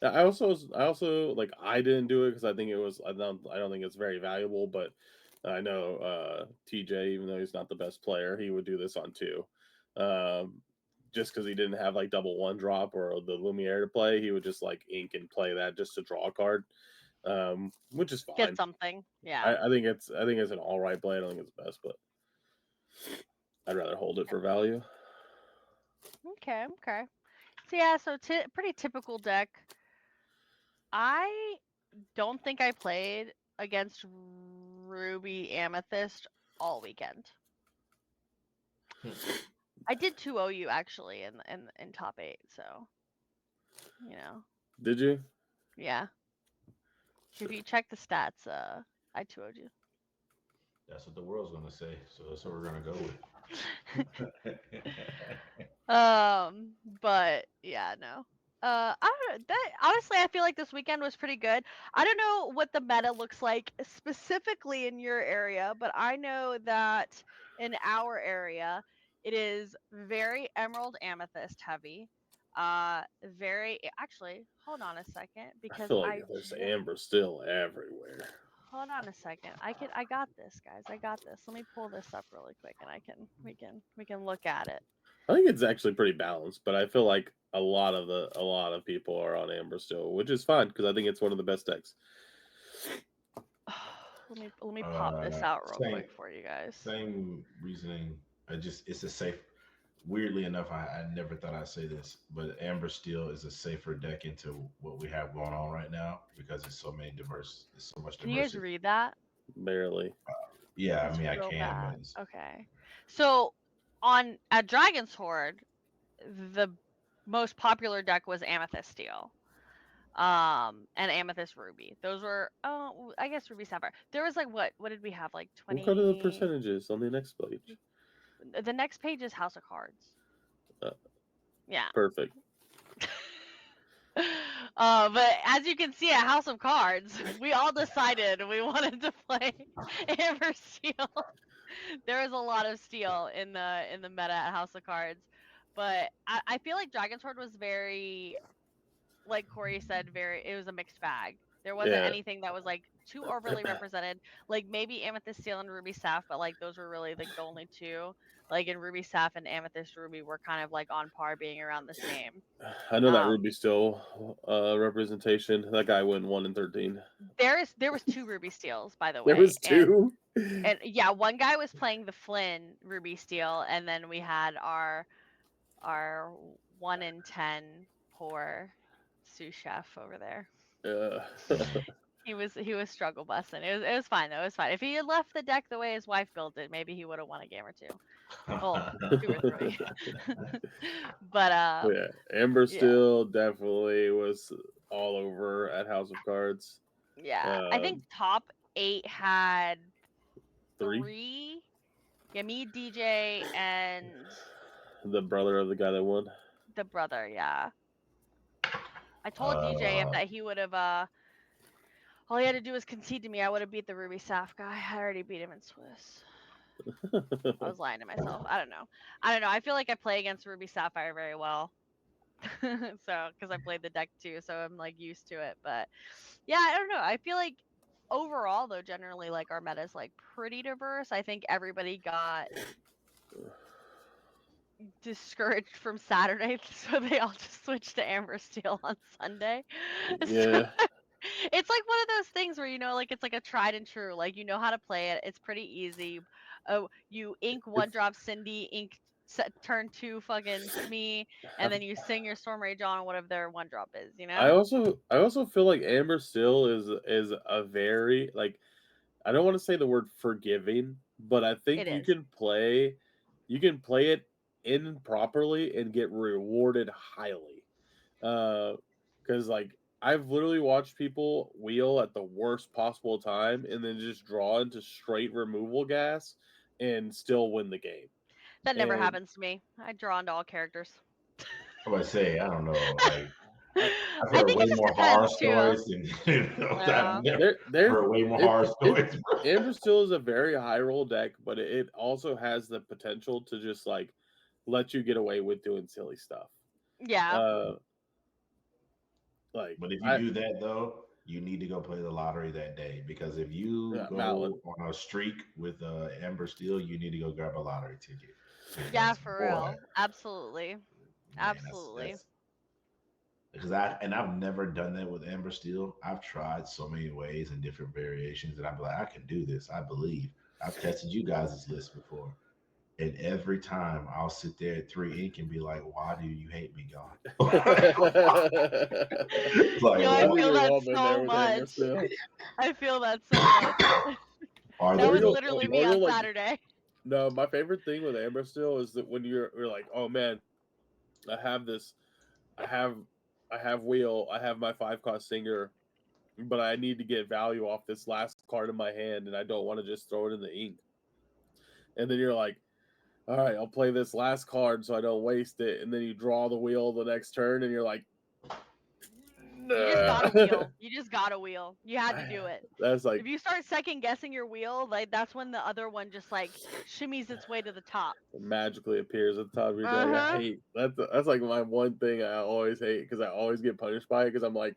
I also like I didn't do it because I think it was I don't think it's very valuable, but I know TJ, even though he's not the best player, he would do this on 2. Just because he didn't have like double 1 drop or the Lumiere to play, he would just like ink and play that just to draw a card, which is fine. Get something. Yeah. I think it's an all right play. I don't think it's the best, but I'd rather hold it for value. Okay. So yeah, pretty typical deck. I don't think I played against Ruby Amethyst all weekend. I did 2-0 you actually in top 8, so you know. Did you? Yeah. If you check the stats, I 2-0'd you. That's what the world's gonna say, so that's what we're gonna go with. But yeah, no. I don't know. Honestly, I feel like this weekend was pretty good. I don't know what the meta looks like specifically in your area, but I know that in our area, it is very Emerald Amethyst heavy. Very actually. Hold on a second, I because feel like there's amber still everywhere. Hold on a second. I got this, guys. I got this. Let me pull this up really quick, and we can look at it. I think it's actually pretty balanced, but I feel like a lot of people are on amber still, which is fine because I think it's one of the best decks. Let me pop this out real quick for you guys. Same reasoning. It's a safe. Weirdly enough, I never thought I'd say this, but Amber Steel is a safer deck into what we have going on right now because it's so much diversity. Can you guys read that? Barely. Yeah, I mean I can. But okay. So at Dragon's Horde, the most popular deck was Amethyst Steel. And Amethyst Ruby. Those were I guess Ruby Sapphire. There was like what did we have, like 20? What are the percentages on the next page? The next page is House of Cards. Yeah. Perfect. But as you can see at House of Cards, we all decided we wanted to play Amber Steel. There was a lot of steel in the meta at House of Cards, but I feel like Dragon's Horde was very, like Corey said, it was a mixed bag. There wasn't anything that was like too overly represented. Like maybe Amethyst Steel and Ruby Saph, but like those were really like the only two. Like in Ruby Saph and Amethyst Ruby were kind of like on par, being around the same. I know that Ruby Steel representation. That guy went 1-13. There was 2 Ruby Steels, by the way. There was 2. And yeah, one guy was playing the Flynn Ruby Steel, and then we had our 1-10 poor sous chef over there. He was struggle busting. It was fine though. It was fine. If he had left the deck the way his wife built it, maybe he would have won a game or 2. Well, 2 or 3. But yeah, Amber Steel definitely was all over at House of Cards. Yeah, I think top 8 had 3. Yeah, me, DJ, and the brother of the guy that won. The brother, yeah. I told DJ that he would have all he had to do was concede to me, I would have beat the Ruby Saph guy. I already beat him in Swiss. I was lying to myself. I don't know. I feel like I play against Ruby Sapphire very well. So, because I played the deck too, so I'm like used to it. But yeah, I don't know. I feel like overall though, generally like our meta is like pretty diverse. I think everybody got discouraged from Saturday, so they all just switched to Amber Steel on Sunday. So Yeah. it's like one of those things where like it's like a tried and true. Like you know how to play it. It's pretty easy. Oh, you ink one It's drop Cindy, ink turn two fucking Smee, and then you sing your Storm Rage on whatever their one drop is. You I know? also feel like Amber Still is a very like I don't want to say the word forgiving, but I think It is. you can play it improperly and get rewarded highly. Because like I've literally watched people wheel at the worst possible time and then just draw into straight removal gas and still win the game. That never And happens to me. I draw into all characters. I would say, I don't know, like I, I've I heard think it way just more horror depends too. stories than Yeah. I've heard way more horror it stories, bro. Amber Still is a very high roll deck, but it also has the potential to just like let you get away with doing silly stuff. Yeah. Uh, like But if you I do that though, you need to go play the lottery that day because if you Valid. go on a streak with Amber Steel, you need to go grab a lottery ticket Yeah, because for boy, real. Absolutely. man, Absolutely. that's because I've never done that with Amber Steel. I've tried so many ways and different variations that I'd be like, I can do this. I believe. I've tested you guys' list before. And every time I'll sit there at 3 ink and be like, why do you hate me, God? Like, I I think what? feel we've that all been so there with Amber much. Still. I feel that so much. Are That there Or was no you'll literally me or on you'll like Saturday. no, my favorite thing with Amber Still is that when you're like, oh man, I have this, I have, I have wheel, I have my 5 cost singer, but I need to get value off this last card in my hand, and I don't want to just throw it in the ink. And then you're like, all right, I'll play this last card so I don't waste it. And then you draw the wheel the next turn, and you're like, You just nah. got a wheel. You just got a wheel. You had to do it. That's like If you start second guessing your wheel, like that's when the other one just like shimmies its way to the top. magically appears at the top of your deck. I Uh-huh. hate that's like my one thing I always hate because I always get punished by it because I'm like,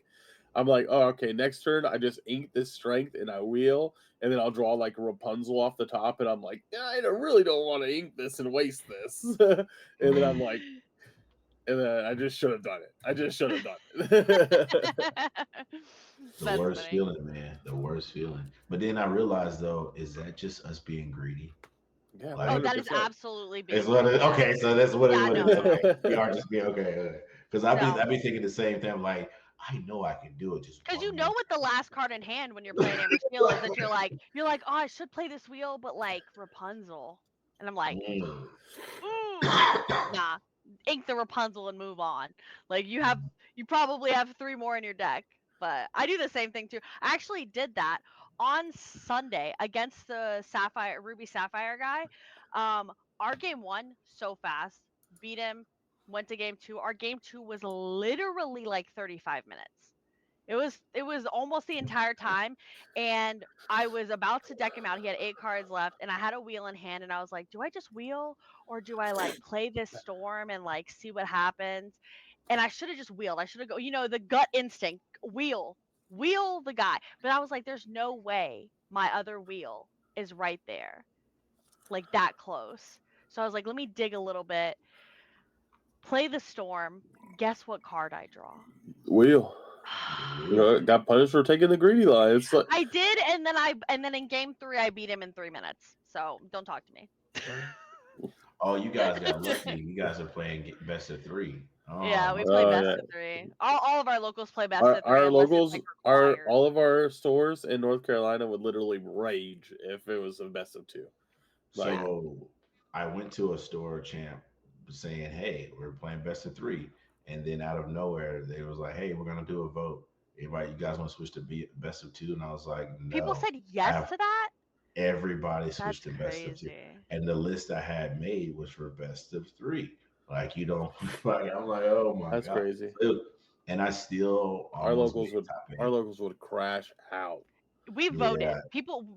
oh, okay, next turn I just ink this strength and I wheel, and then I'll draw like a Rapunzel off the top, and I'm like, yeah, I really don't want to ink this and waste this. And then I'm like, and then I just should have done it. I just should have done it. The That's worst funny. feeling, man. The worst feeling. But then I realized though, is that just us being greedy? Yeah, Oh, Like, that is 100%. absolutely it's being what it, greedy. Yeah. okay, so that's what it Yeah, what it no, is. no, Okay. no. We are just being okay. Because No. I've been thinking the same thing. Like, I know I can do it just Because you one know more what the last card in hand when you're playing Amber Steel is that you're like, oh, I should play this wheel, but like Rapunzel. And I'm like, Mm. nah, ink the Rapunzel and move on. Like you probably have 3 more in your deck. But I do the same thing too. I actually did that on Sunday against the Ruby Sapphire guy. Our game one so fast, beat him, went to game two. Our game two was literally like 35 minutes. It was almost the entire time, and I was about to deck him out. He had 8 cards left, and I had a wheel in hand, and I was like, do I just wheel or do I like play this storm and like see what happens? And I should have just wheeled. I should have the gut instinct, wheel the guy. But I was like, there's no way my other wheel is right there, like that close. So I was like, let me dig a little bit, play the storm. Guess what card I draw? Wheel. You know, got punished for taking the greedy line. It's like I did, and then in game three I beat him in 3 minutes. So don't talk to me. Oh, you guys got lucky. You guys are playing best of three. Oh Yeah, my we play best yeah. of three. All of our locals play best of three Our unless it's locals like are required. all of our stores in North Carolina would literally rage if it was a best of two. Like, Yeah. So I went to a store champ saying, "Hey, we're playing best of three," and then out of nowhere, they was like, "Hey, we're gonna do a vote. Everybody, you guys want to switch to be best of two?" And I was like, People "No." said I yes have to that? everybody switched That's to best of two, crazy. and the list I had made was for best of three. Like you don't like. I'm like, oh my that's god. crazy. And I still Our almost made locals would top our eight. locals would crash out. We Yeah, voted.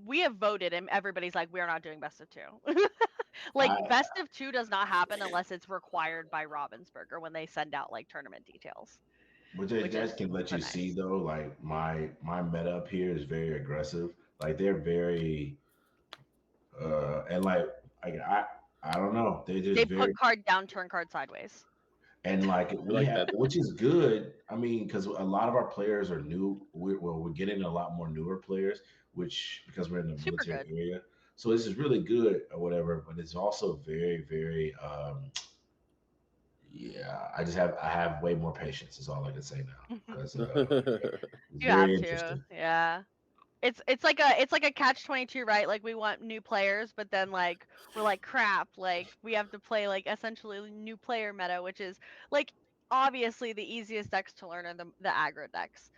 We have voted, and everybody's like, we're not doing best of two. Like, I best of two does not happen unless it's required by Ravensburger when they send out like tournament details, which which that is can let so you see nice. though, like my meta up here is very aggressive. Like they're very and like I I don't know. They're They just put very card down, turn card sideways. and like I we like have, that. which is good. I mean, because a lot of our players are new. We're getting a lot more newer players, which because we're in the Super military good. area. So this is really good or whatever. But it's also very, very. Yeah, I have way more patience. Is all I can say now because it's You have very to, interesting. yeah. It's like a catch-22, right? Like we want new players, but then like we're like crap, like we have to play like essentially new player meta, which is like obviously the easiest decks to learn are the aggro decks.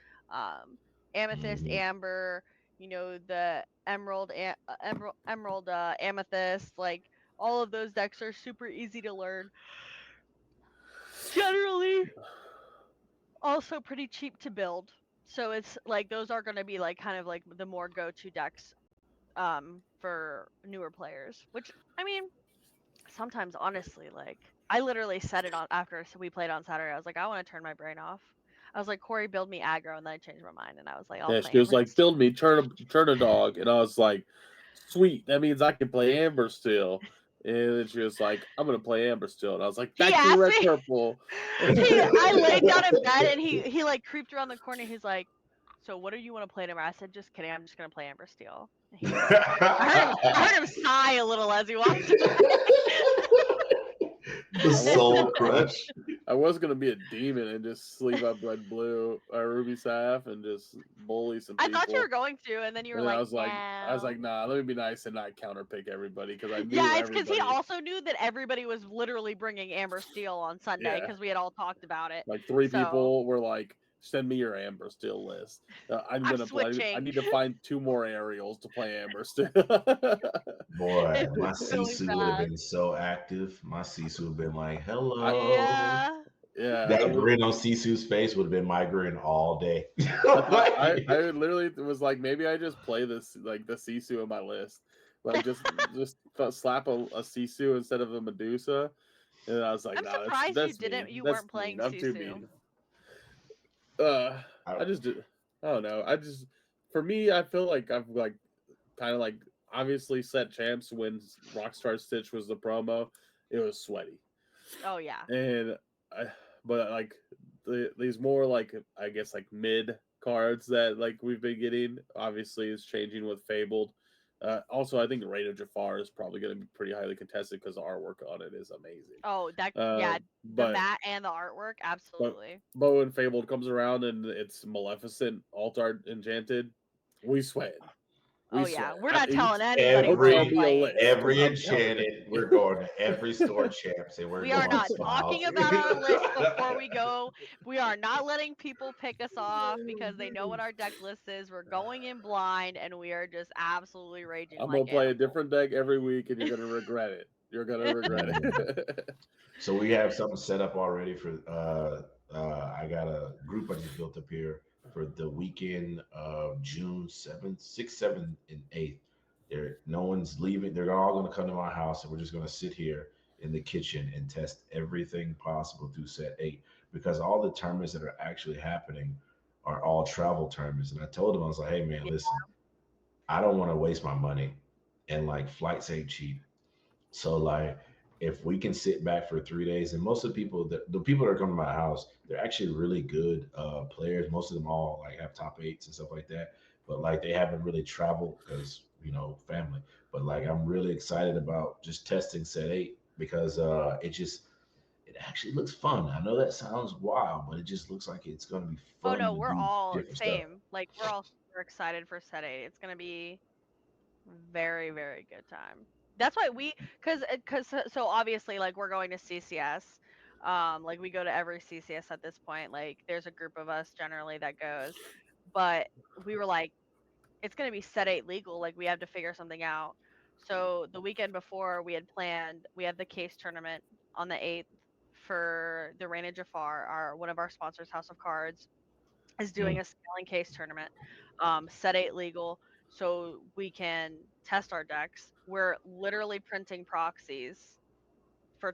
Amethyst, Mhm. Amber, the Emerald, Amethyst, like all of those decks are super easy to learn. Generally, also pretty cheap to build. So it's like those are going to be like kind of like the more go-to decks for newer players, which I mean sometimes honestly, like I literally said it on after we played on Saturday. I was like, I want to turn my brain off. I was like, Corey, build me aggro, and then I changed my mind and I was like, I'll Yeah, play she was Amber like, Steel. "Build me, turn a dog," and I was like, "Sweet, that means I can play Amber still." And then she was like, "I'm gonna play Amber still," and I was like, He "Back to your asked red me. purple." I laid down in bed and he like creeped around the corner. He's like, so what do you want to play tomorrow? I said, just kidding. I'm just gonna play Amber Steel. And he was like, I heard him sigh a little as he walked away. The I was soul I was crush. I was gonna be a demon and just sleeve up red blue ruby saf and just bully some I thought you were people. going to, and then you were And then like, I was like, no. nah, let me be nice and not counterpick everybody because I knew Yeah, it's because he everybody. also knew that everybody was literally bringing Amber Steel on Sunday Yeah, because we had all talked about it. like three So people were like, send me your Amber Steel list. I'm I'm gonna play. I switching. need to find two more aerials to play Amber Steel. Boy, It was my really Sisu would have bad. been so active. My Sisu would have been like, I, hello. Yeah. yeah, That grin on Sisu's face would have been my grin all day. I thought I Like, literally was like maybe I just play this like the Sisu in my list, like just slap a Sisu instead of a Medusa, and I was like, I'm nah, surprised you that's didn't. mean, You that's weren't playing mean, I'm too Susu. mean. I, I just did. I don't know. I just for me, I feel like I've like kind of like obviously set champs when Rockstar Stitch was the promo. It was sweaty, Oh yeah. and I but like these more like I guess like mid cards that like we've been getting obviously is changing with Fabled. Also, I think Raid of Jafar is probably going to be pretty highly contested because the artwork on it is amazing. Oh, that Uh, yeah. The but mat and the artwork, but absolutely. but when Fabled comes around and it's Maleficent alt art enchanted, we sweat. Oh We yeah. sweat. We're not You, telling anybody don't we're all tell me a playing. list because every I'm telling you. enchanted, we're going to every store champs and we're We are going not smiles. talking about our list before we go. We are not letting people pick us off because they know what our deck list is. We're going in blind and we are just absolutely raging I'm like gonna play a animals. different deck every week, and you're gonna regret it. You're gonna regret Mhm. it. So we have something set up already for. I got a group I just built up here for the weekend of June 7th, 6th, 7th, and 8th. No one's leaving. They're all going to come to my house, and we're just going to sit here in the kitchen and test everything possible through set 8 because all the tournaments that are actually happening are all travel tournaments. And I told them I was like, hey man, Yeah. listen, I don't want to waste my money, and like flights ain't cheap. So like if we can sit back for 3 days, and most of the people the people that are coming to my house, they're actually really good players. Most of them all like have top eights and stuff like that. But like they haven't really traveled because family. But like I'm really excited about just testing set 8 because it actually looks fun. I know that sounds wild, but it just looks like it's gonna be Oh fun no, to we're do all different stuff. same. Like we're all super excited for set 8. It's gonna be very, very good time. That's why so obviously like we're going to CCS. Like we go to every CCS at this point. Like there's a group of us generally that goes. But we were like, it's gonna be set 8 legal, like we have to figure something out. So the weekend before we had the case tournament on the 8th for the Reign of Jafar, our one of our sponsors, House of Cards, is doing Mm. a scaling case tournament, set 8 legal, so we can test our decks. We're literally printing proxies for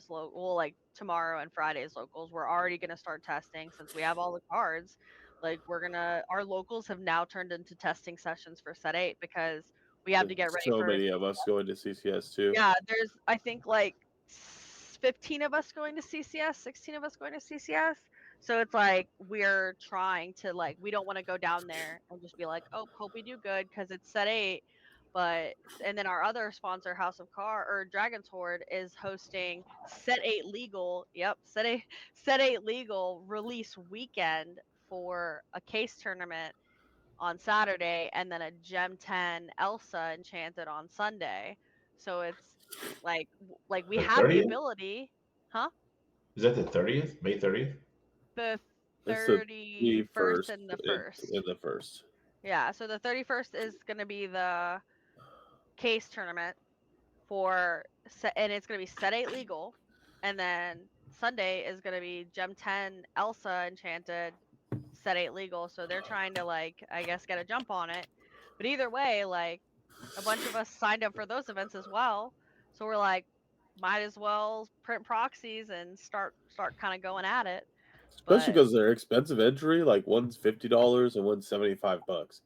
well, like tomorrow and Friday's locals. We're already gonna start testing since we have all the cards. Like our locals have now turned into testing sessions for set 8 because we have to get ready So for. many of us going to CCS too. Yeah, there's I think like 15 of us going to CCS, 16 of us going to CCS. So it's like we're trying to like we don't want to go down there and just be like, oh, hope we do good because it's set 8. But and then our other sponsor, House of Car or Dragon's Horde, is hosting set 8 legal. Yep, set 8 legal release weekend for a case tournament on Saturday and then a Gem 10 Elsa Enchanted on Sunday. So it's like we The have the 30th? ability, huh? Is that the 30th? May 30th? The It's the 31st first and the in 1st. the first. Yeah, so the 31st is going to be the case tournament for set, and it's going to be set 8 legal, and then Sunday is going to be Gem 10 Elsa Enchanted set 8 legal. So they're trying to like I guess get a jump on it. But either way, like a bunch of us signed up for those events as well. So we're like, might as well print proxies and start kind of going at it. Especially But because they're expensive entry, like one's $50 and one's $75.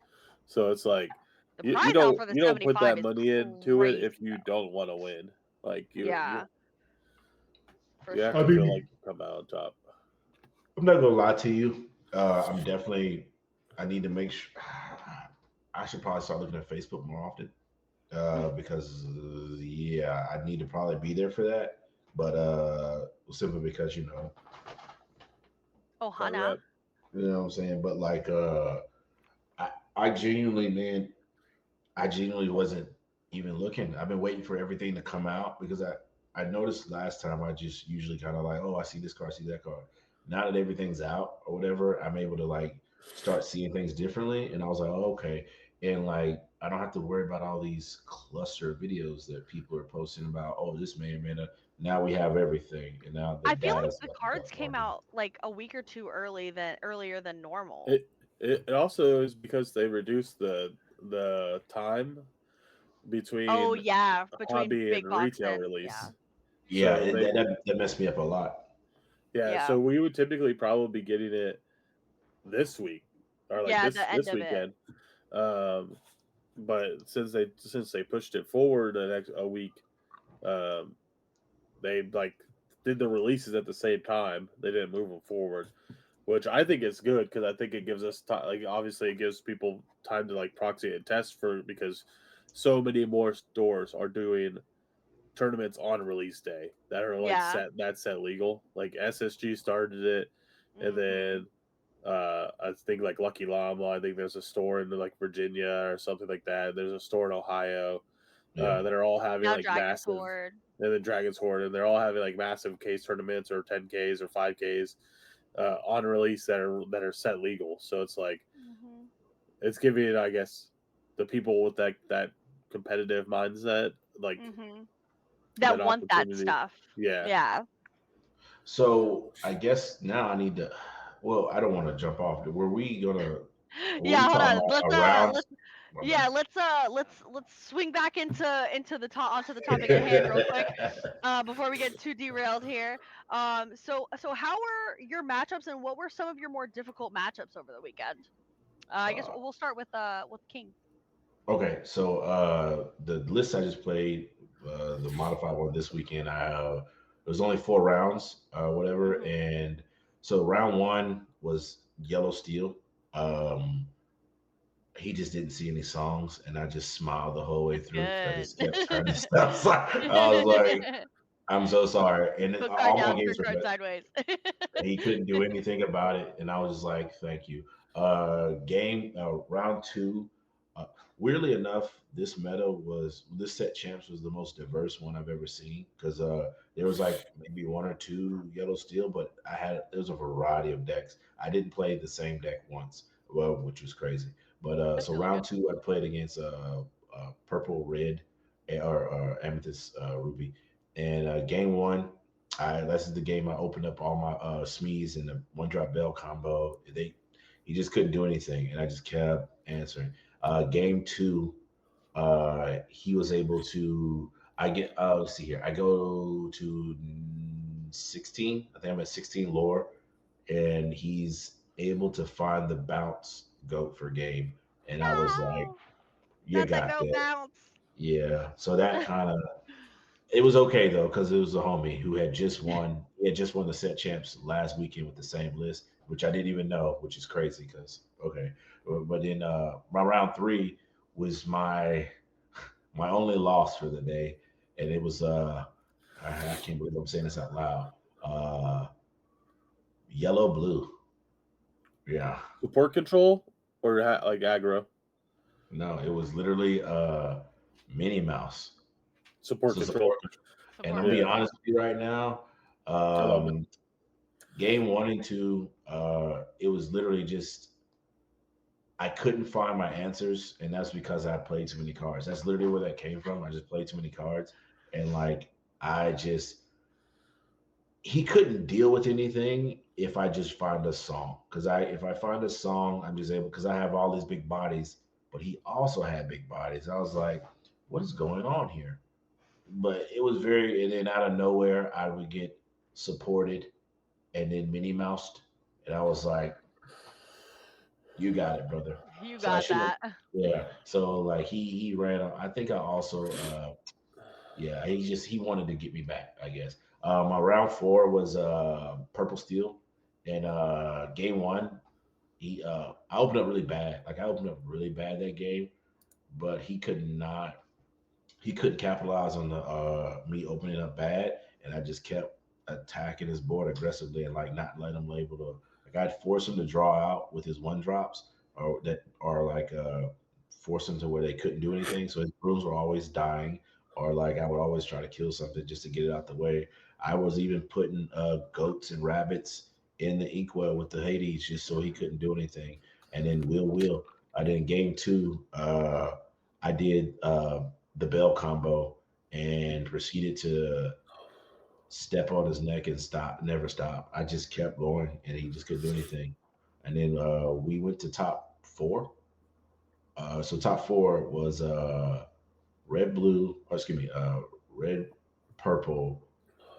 So it's like the you prize out for the don't put 75 that is money into it if crazy you though. don't want to win. Like Yeah, for you have I to sure. feel mean, like you come out on top. I'm not gonna lie to you. I'm definitely. I need to make sure. I should probably start looking at Facebook more often because yeah, I need to probably be there for that. But simply because Gotta Ohana. rep. you know what I'm saying. But like, I, I genuinely, man, I genuinely wasn't even looking. I've been waiting for everything to come out because I noticed last time I just usually kind of like, oh, I see this car, I see that car. Now that everything's out or whatever, I'm able to like start seeing things differently. And I was like, oh, okay. And like, I don't have to worry about all these cluster videos that people are posting about. Oh, this man. Now we have everything, and now the I feel like data's the like cards up came farther. out like a week or two earlier than normal. It also is because they reduced the time Oh between yeah, between hobby and big box retail and yeah. release. Yeah, So they that messed me up a lot. yeah, Yeah. so we would typically probably be getting it this week or like Yeah, the end this of it. weekend. Um, but since they pushed it forward a week, um, they like did the releases at the same time. They didn't move them forward, which I think is good because I think it gives us time. Like obviously, it gives people time to like proxy and test for because so many more stores are doing tournaments on release day that are like Yeah. set legal. Like SSG started it, and Mhm. then I think like Lucky Llama. I think there's a store in like Virginia or something like that. There's a store in Ohio Yeah. that are all having Now like Dragon's massive, Horde. and then Dragon's Horde, and they're all having like massive case tournaments or 10Ks or 5Ks on release that are set legal. So it's like Mhm. it's giving, I guess, the people with that competitive mindset like Mhm. that That want that opportunity. stuff. Yeah. Yeah. So I guess now I need to. Well, I don't want to jump off. Were we Yeah, hold talking on. about around? Let's My yeah, let's swing back into the top onto the topic at hand real quick. bad. Before we get too derailed here. So how were your matchups and what were some of your more difficult matchups over the weekend? I guess uh, we'll start with King. okay, so the list I just played, the modified one this weekend, it was only 4 rounds, whatever, Mhm. and so round one was Yellow Steel. Um, he just didn't see any songs, and I just smiled the whole way through because I Good. just kept turning stuff. I was like, I'm so sorry. And Put card all my down, games turn were card good. sideways. He couldn't do anything about it, and I was just like, "Thank you." Game round two. Uh, Weirdly enough, this set champs was the most diverse one I've ever seen because there was like maybe one or two yellow steel, but there was a variety of decks. I didn't play the same deck once, well, which was crazy. But That's so really round good. two, I played against purple red or amethyst ruby, and game one. This is the game I opened up all my Smees and the one drop bell combo. He just couldn't do anything, and I just kept answering. Game two, he was able to. I get. Let's see here. I go to 16. I think I'm at 16 lore, and he's able to find the bounce goat for game. And I was like, No. You Not the got no that. bounce. Yeah. So that kind of it was okay though, because it was a homie who had just won. He had just won the set champs last weekend with the same list, which I didn't even know, which is crazy. Because okay, but then my round three was my only loss for the day, and it was I can't believe I'm saying this out loud. Uh, yellow blue. Yeah. Support control or like aggro? No, it was literally Minnie Mouse. Support So control. support. And I'm Support gonna be Yeah, honest with you right now. I love it. Game one and two, it was literally just I couldn't find my answers, and that's because I played too many cards. That's literally where that came from. I just played too many cards, and like I just he couldn't deal with anything if I just find a song. Because I if I find a song, I'm just able because I have all these big bodies, but he also had big bodies. I was like, what is going on here? But it was very and then out of nowhere I would get supported and then Minnie Moused. And I was like, you got it, brother. you So I got should have that. yeah. So like he ran I think I also yeah, he wanted to get me back, I guess. My round four was Purple Steel. And game one, he I opened up really bad. Like I opened up really bad that game, but he couldn't capitalize on the me opening up bad, and I just kept attacking his board aggressively and like not letting him able to like I'd force him to draw out with his one drops or that or like force him to where they couldn't do anything. So his brooms were always dying, or like I would always try to kill something just to get it out the way. I was even putting goats and rabbits in the inkwell with the Hades just so he couldn't do anything. And then Will. I did game two. I did the bell combo and proceeded to step on his neck and stop, never stop. I just kept going and he just couldn't do anything. And then we went to top four. So top four was red, blue, or excuse me, red, purple,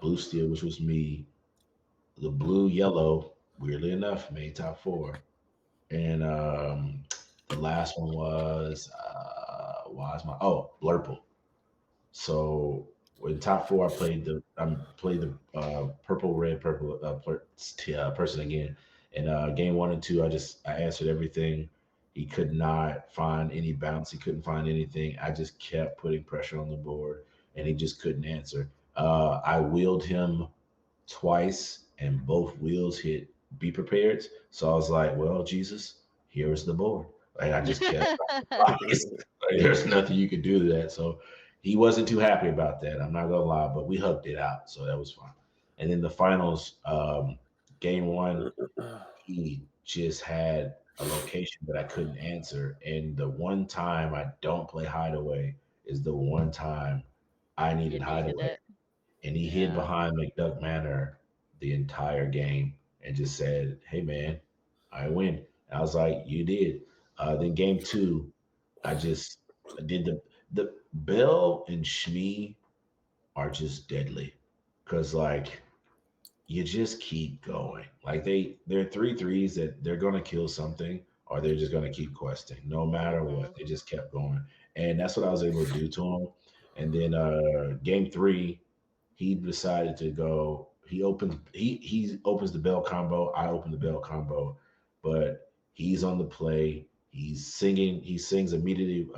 blue steel, which was me. The blue, yellow, weirdly enough, made top four. And the last one was why is my blurple. So in top four, I played the purple, red, purple person again. And game one and two, I answered everything. He could not find any bounce. He couldn't find anything. I just kept putting pressure on the board, and he just couldn't answer. I wheeled him twice, and both wheels hit be prepared. So I was like, well, Jesus, here is the board. And I just kept like, there's nothing you could do to that. So he wasn't too happy about that. I'm not gonna lie, but we hugged it out, so that was fun. And then the finals, game one, he just had a location that I couldn't answer. And the one time I don't play hideaway is the one time I You needed needed hideaway. it. And he hid Yeah. behind McDuck Manor the entire game and just said, hey man, I win. And I was like, you did. Then game two, I did the Bell and Shmi are just deadly because like you just keep going. Like they're three threes that they're gonna kill something or they're just gonna keep questing no matter Mhm. what. They just kept going, and that's what I was able to do to him. And then game three, he decided to go. He opens the bell combo. I open the bell combo, but he's on the play. He's singing. He sings immediately.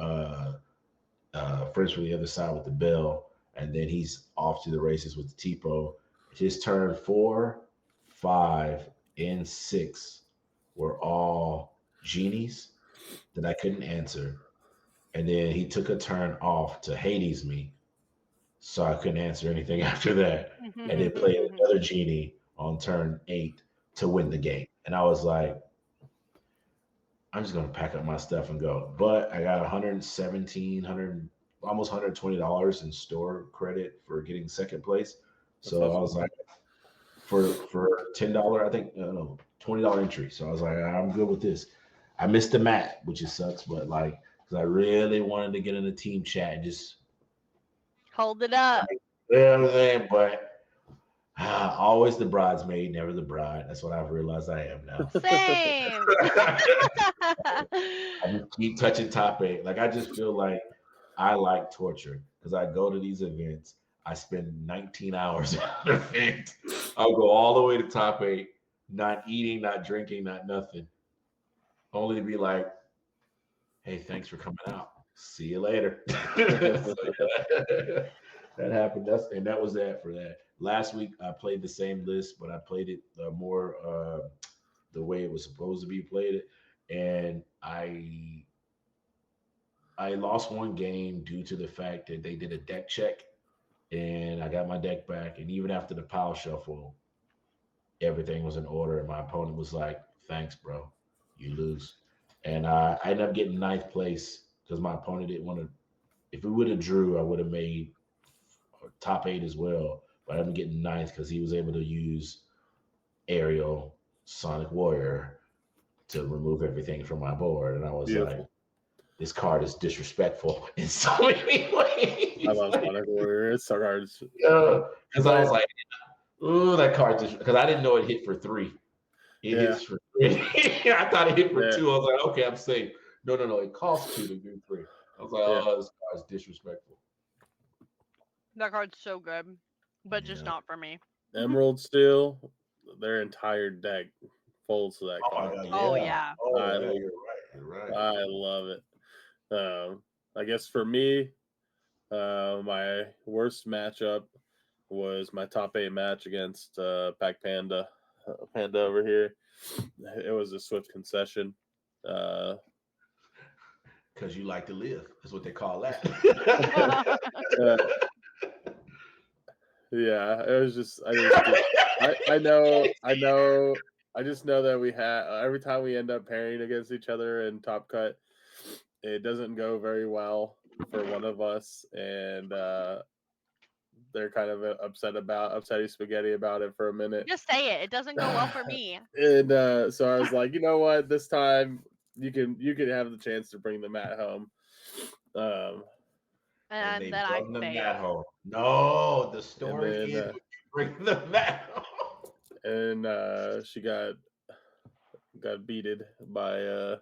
First from the other side with the bell, and then he's off to the races with the Tipo. His turn four, five, and six were all genies that I couldn't answer. And then he took a turn off to Hades me, so I couldn't answer anything after that. And then played another genie on turn eight to win the game. And I was like, I'm just gonna pack up my stuff and go. But I got 117, 100, almost $120 in store credit for getting second place. That's So I awesome. was like, for $10, I think no $20 entry. So I was like, I'm good with this. I missed the mat, which is sucks, but like, because I really wanted to get in the team chat and just, Hold it up. you know what I'm saying? But Always the bridesmaid, never the bride. That's what I've realized I am now. Same. I just keep touching top 8. Like I just feel like I like torture because I go to these events. I spend 19 hours at an event. I'll go all the way to top 8, not eating, not drinking, not nothing, only to be like, "Hey, thanks for coming out. See you later." So, yeah, that happened. That was that for that. Last week I played the same list, but I played it more the way it was supposed to be played, and I lost one game due to the fact that they did a deck check, and I got my deck back, and even after the pile shuffle, everything was in order, and my opponent was like, "Thanks, bro, you lose," and I ended up getting ninth place because my opponent didn't want to. If we would have drew, I would have made top 8 as well, but I ended up getting ninth because he was able to use Aerial Sonic Warrior to remove everything from my board, and I was Beautiful. like, "This card is disrespectful in so many ways." I love Sonic Warrior. It's so hard. Yeah, because I was like, "Ooh, that card just," because I didn't know it hit for 3. It hits for 3. I thought it hit for 2. I was like, "Okay, I'm safe." No, it costs 2 to do 3. I was like, "Oh, this card's disrespectful." That card's so good, but just not for me. Emerald Steel, their entire deck folds to that card. My God, Oh yeah. You're right. I love it. I guess for me, my worst matchup was my top 8 match against Pac Panda. Panda over here. It was a swift concession. Because you like to live. That's what they call that. Yeah, it was just I know. I just know that we had every time we end up pairing against each other in Top Cut, it doesn't go very well for one of us, and they're kind of upsetty spaghetti about it for a minute. Just say it. It doesn't go well for me. And so I was like, you know what? This time you can have the chance to bring the mat home. And they then I brought the failed. mat home. No, the story is bring the mat home. And she got beated by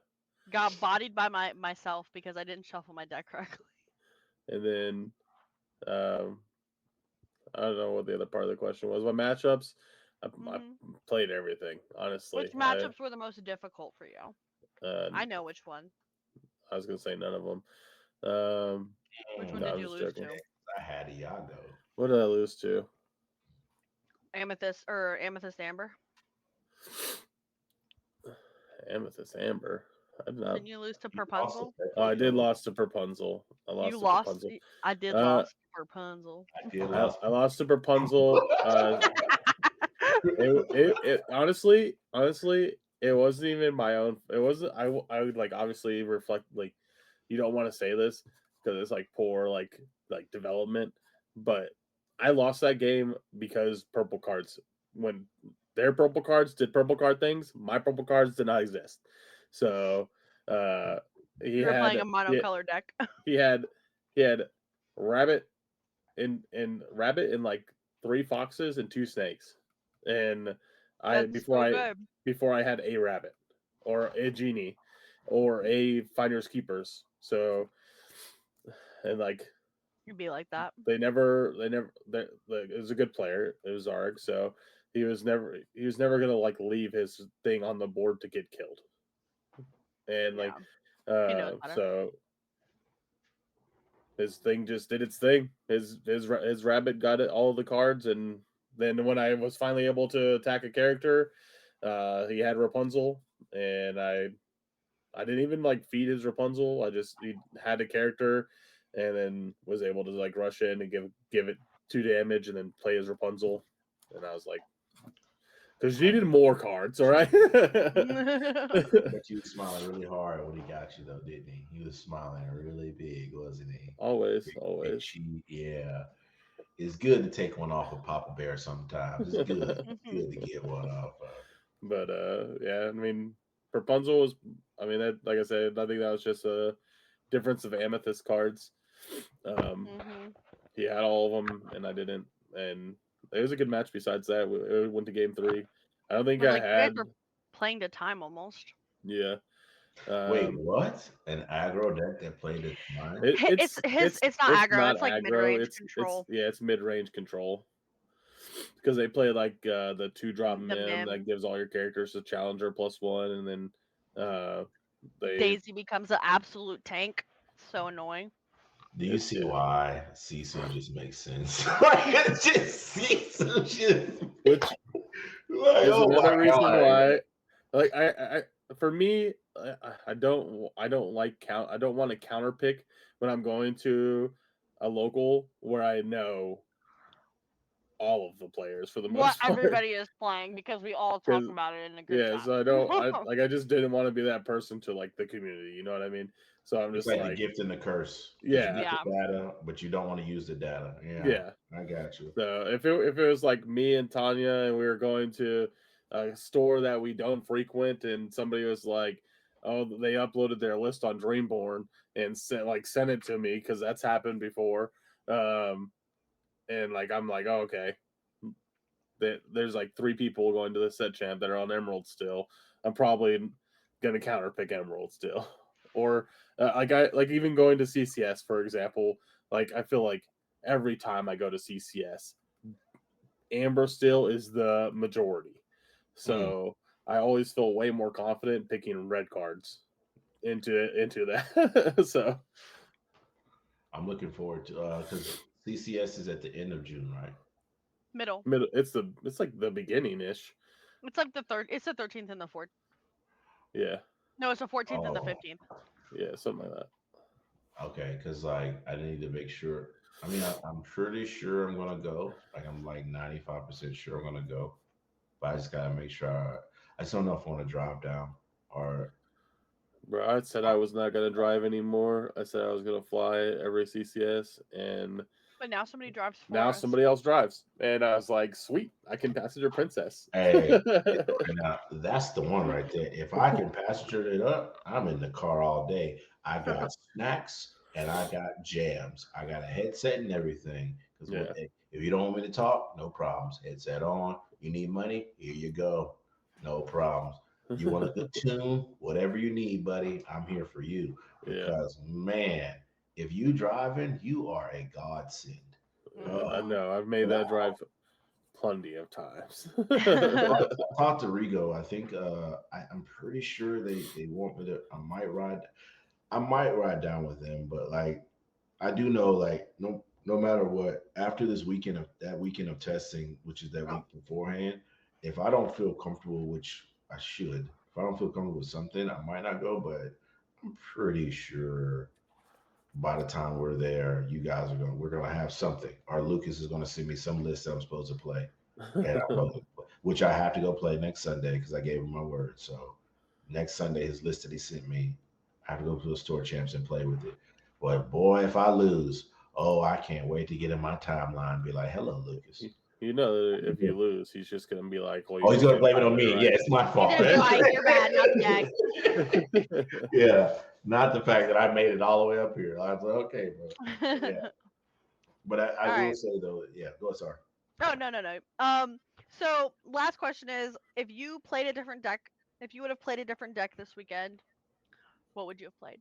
got bodied by myself because I didn't shuffle my deck correctly. And then I don't know what the other part of the question was. My matchups, I played everything, honestly. Which matchups were the most difficult for you? I know which one. I was gonna say none of them. Which one did you lose to? I had Iago. What did I lose to? Amethyst Amber. Amethyst Amber. I did not. Didn't you lose to Rapunzel? Oh, I did lost to Rapunzel. You lost. Rapunzel. I did lost to Rapunzel. I lost to Rapunzel. It honestly, it wasn't even my own. It wasn't. I would like obviously reflect like you don't want to say this because it's like poor like development, but I lost that game because purple cards when their purple cards did purple card things, my purple cards did not exist. So you were playing a monocolor deck. he had rabbit and like 3 foxes and 2 snakes. And before I had a rabbit or a genie or a finders keepers. So and like you'd be like that. It was a good player. It was Zarg, so he was never gonna like leave his thing on the board to get killed. And like so his thing just did its thing. His rabbit got all of the cards, and then when I was finally able to attack a character, he had Rapunzel, and I didn't even like feed his Rapunzel. He had a character, and then was able to like rush in and give it 2 damage, and then play his Rapunzel, and I was like, because you needed more cards, all right. But you was smiling really hard when he got you, though, didn't he? He was smiling really big, wasn't he? Always. Yeah. It's good to take one off of Papa Bear sometimes. It's good. Good to get one off of. But yeah, I mean, Rapunzel was. I mean, that, like I said, I think that was just a difference of Amethyst cards. He had all of them, and I didn't. And It was a good match. Besides that, we went to game 3. I don't think But I like you had. guys were playing to time almost. Yeah. Wait, what? An aggro deck that played at mine? It's not aggro. It's like mid-range It's control. it's mid-range control. Because they play like the 2-drop The mim that mim. gives all your characters a challenger +1, and then they Daisy becomes an absolute tank. So annoying. Do you see why Sisu just makes sense? Like, it's just Sisu just. Which Like, is oh another my reason God. why, like for me, I don't like I don't want to counter pick when I'm going to a local where I know all of the players for the most What part. everybody is playing because we all talk 'Cause- about it in a group Yeah, chat. so I just didn't want to be that person to like the community, you know what I mean? So I'm It's just like the gift and the curse. Yeah. You Yeah. get the data, but you don't want to use the data. Yeah. I got you. So if it was like me and Tanya and we were going to a store that we don't frequent and somebody was like, oh, they uploaded their list on Dreamborn and sent it to me because that's happened before, and like I'm like, oh, okay, there's like 3 people going to the set champ that are on Emerald still. I'm probably gonna counter pick Emerald still, or like even going to CCS for example. Like I feel like every time I go to CCS, Amber still is the majority. So I always feel way more confident picking red cards into that. So I'm looking forward to because CCS is at the end of June, right? Middle. it's like the beginning ish. It's like the third. It's the 13th and the 4th. Yeah. No, it's the 14th and the Oh. 15th. Yeah, something like that. Okay, because like I need to make sure. I mean, I'm pretty sure I'm gonna go. Like I'm like 95% sure I'm gonna go, but I just gotta make sure. I just don't know if I want to drive down or. Bro, I said I was not gonna drive anymore. I said I was gonna fly every CCS, and But now somebody drives for now us. somebody else drives, and I was like, "Sweet, I can passenger princess." Hey, now that's the one right there. If I can passenger it up, I'm in the car all day. I got snacks and I got jams. I got a headset and everything. Because Yeah. if you don't want me to talk, no problems. Headset on. You need money? Here you go. No problems. You want a good tune? Whatever you need, buddy. I'm here for you. Yeah. Because man, if you driving, you are a godsend. I know. I've made that drive plenty of times. I talked to Rigo. I think I'm pretty sure they want me to. I might ride down with them, but like I do know, like no matter what, after this weekend of testing, which is that week beforehand, if I don't feel comfortable, which I should, if I don't feel comfortable with something, I might not go. But I'm pretty sure by the time we're there, we're gonna have something. Or Lucas is gonna send me some list that I'm supposed to play, and which I have to go play next Sunday because I gave him my word. So next Sunday, his list that he sent me, I have to go to the store champs and play with it. But boy, if I lose, oh, I can't wait to get in my timeline and be like, "Hello, Lucas." You know, if you lose, he's just gonna be like, "Well, Oh, he's gonna blame it on me. right?" Yeah, it's my fault. He's gonna be like, "You're bad, not the deck." Yeah, not the fact that I made it all the way up here. I was like, okay, bro. Yeah. But I will say though, yeah, go ahead, sorry. Oh no. So last question is, if you played a different deck, if you would have played a different deck this weekend, what would you have played?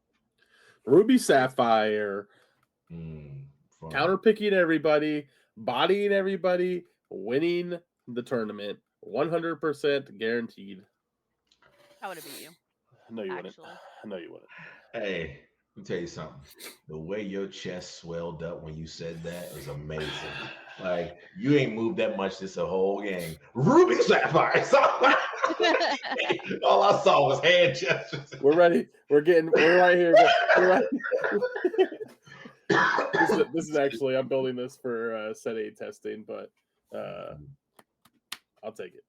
Ruby Sapphire, Fun. counter picking everybody, bodying everybody, winning the tournament, 100% guaranteed. I would have beat you. No, you wouldn't. Actually. No, you wouldn't. Hey, let me tell you something. The way your chest swelled up when you said that is amazing. Like you ain't moved that much this whole game. Ruby Sapphire. All I saw was hand gestures. We're ready. We're right here. We're right. This is actually, I'm building this for set 8 testing, but I'll take it.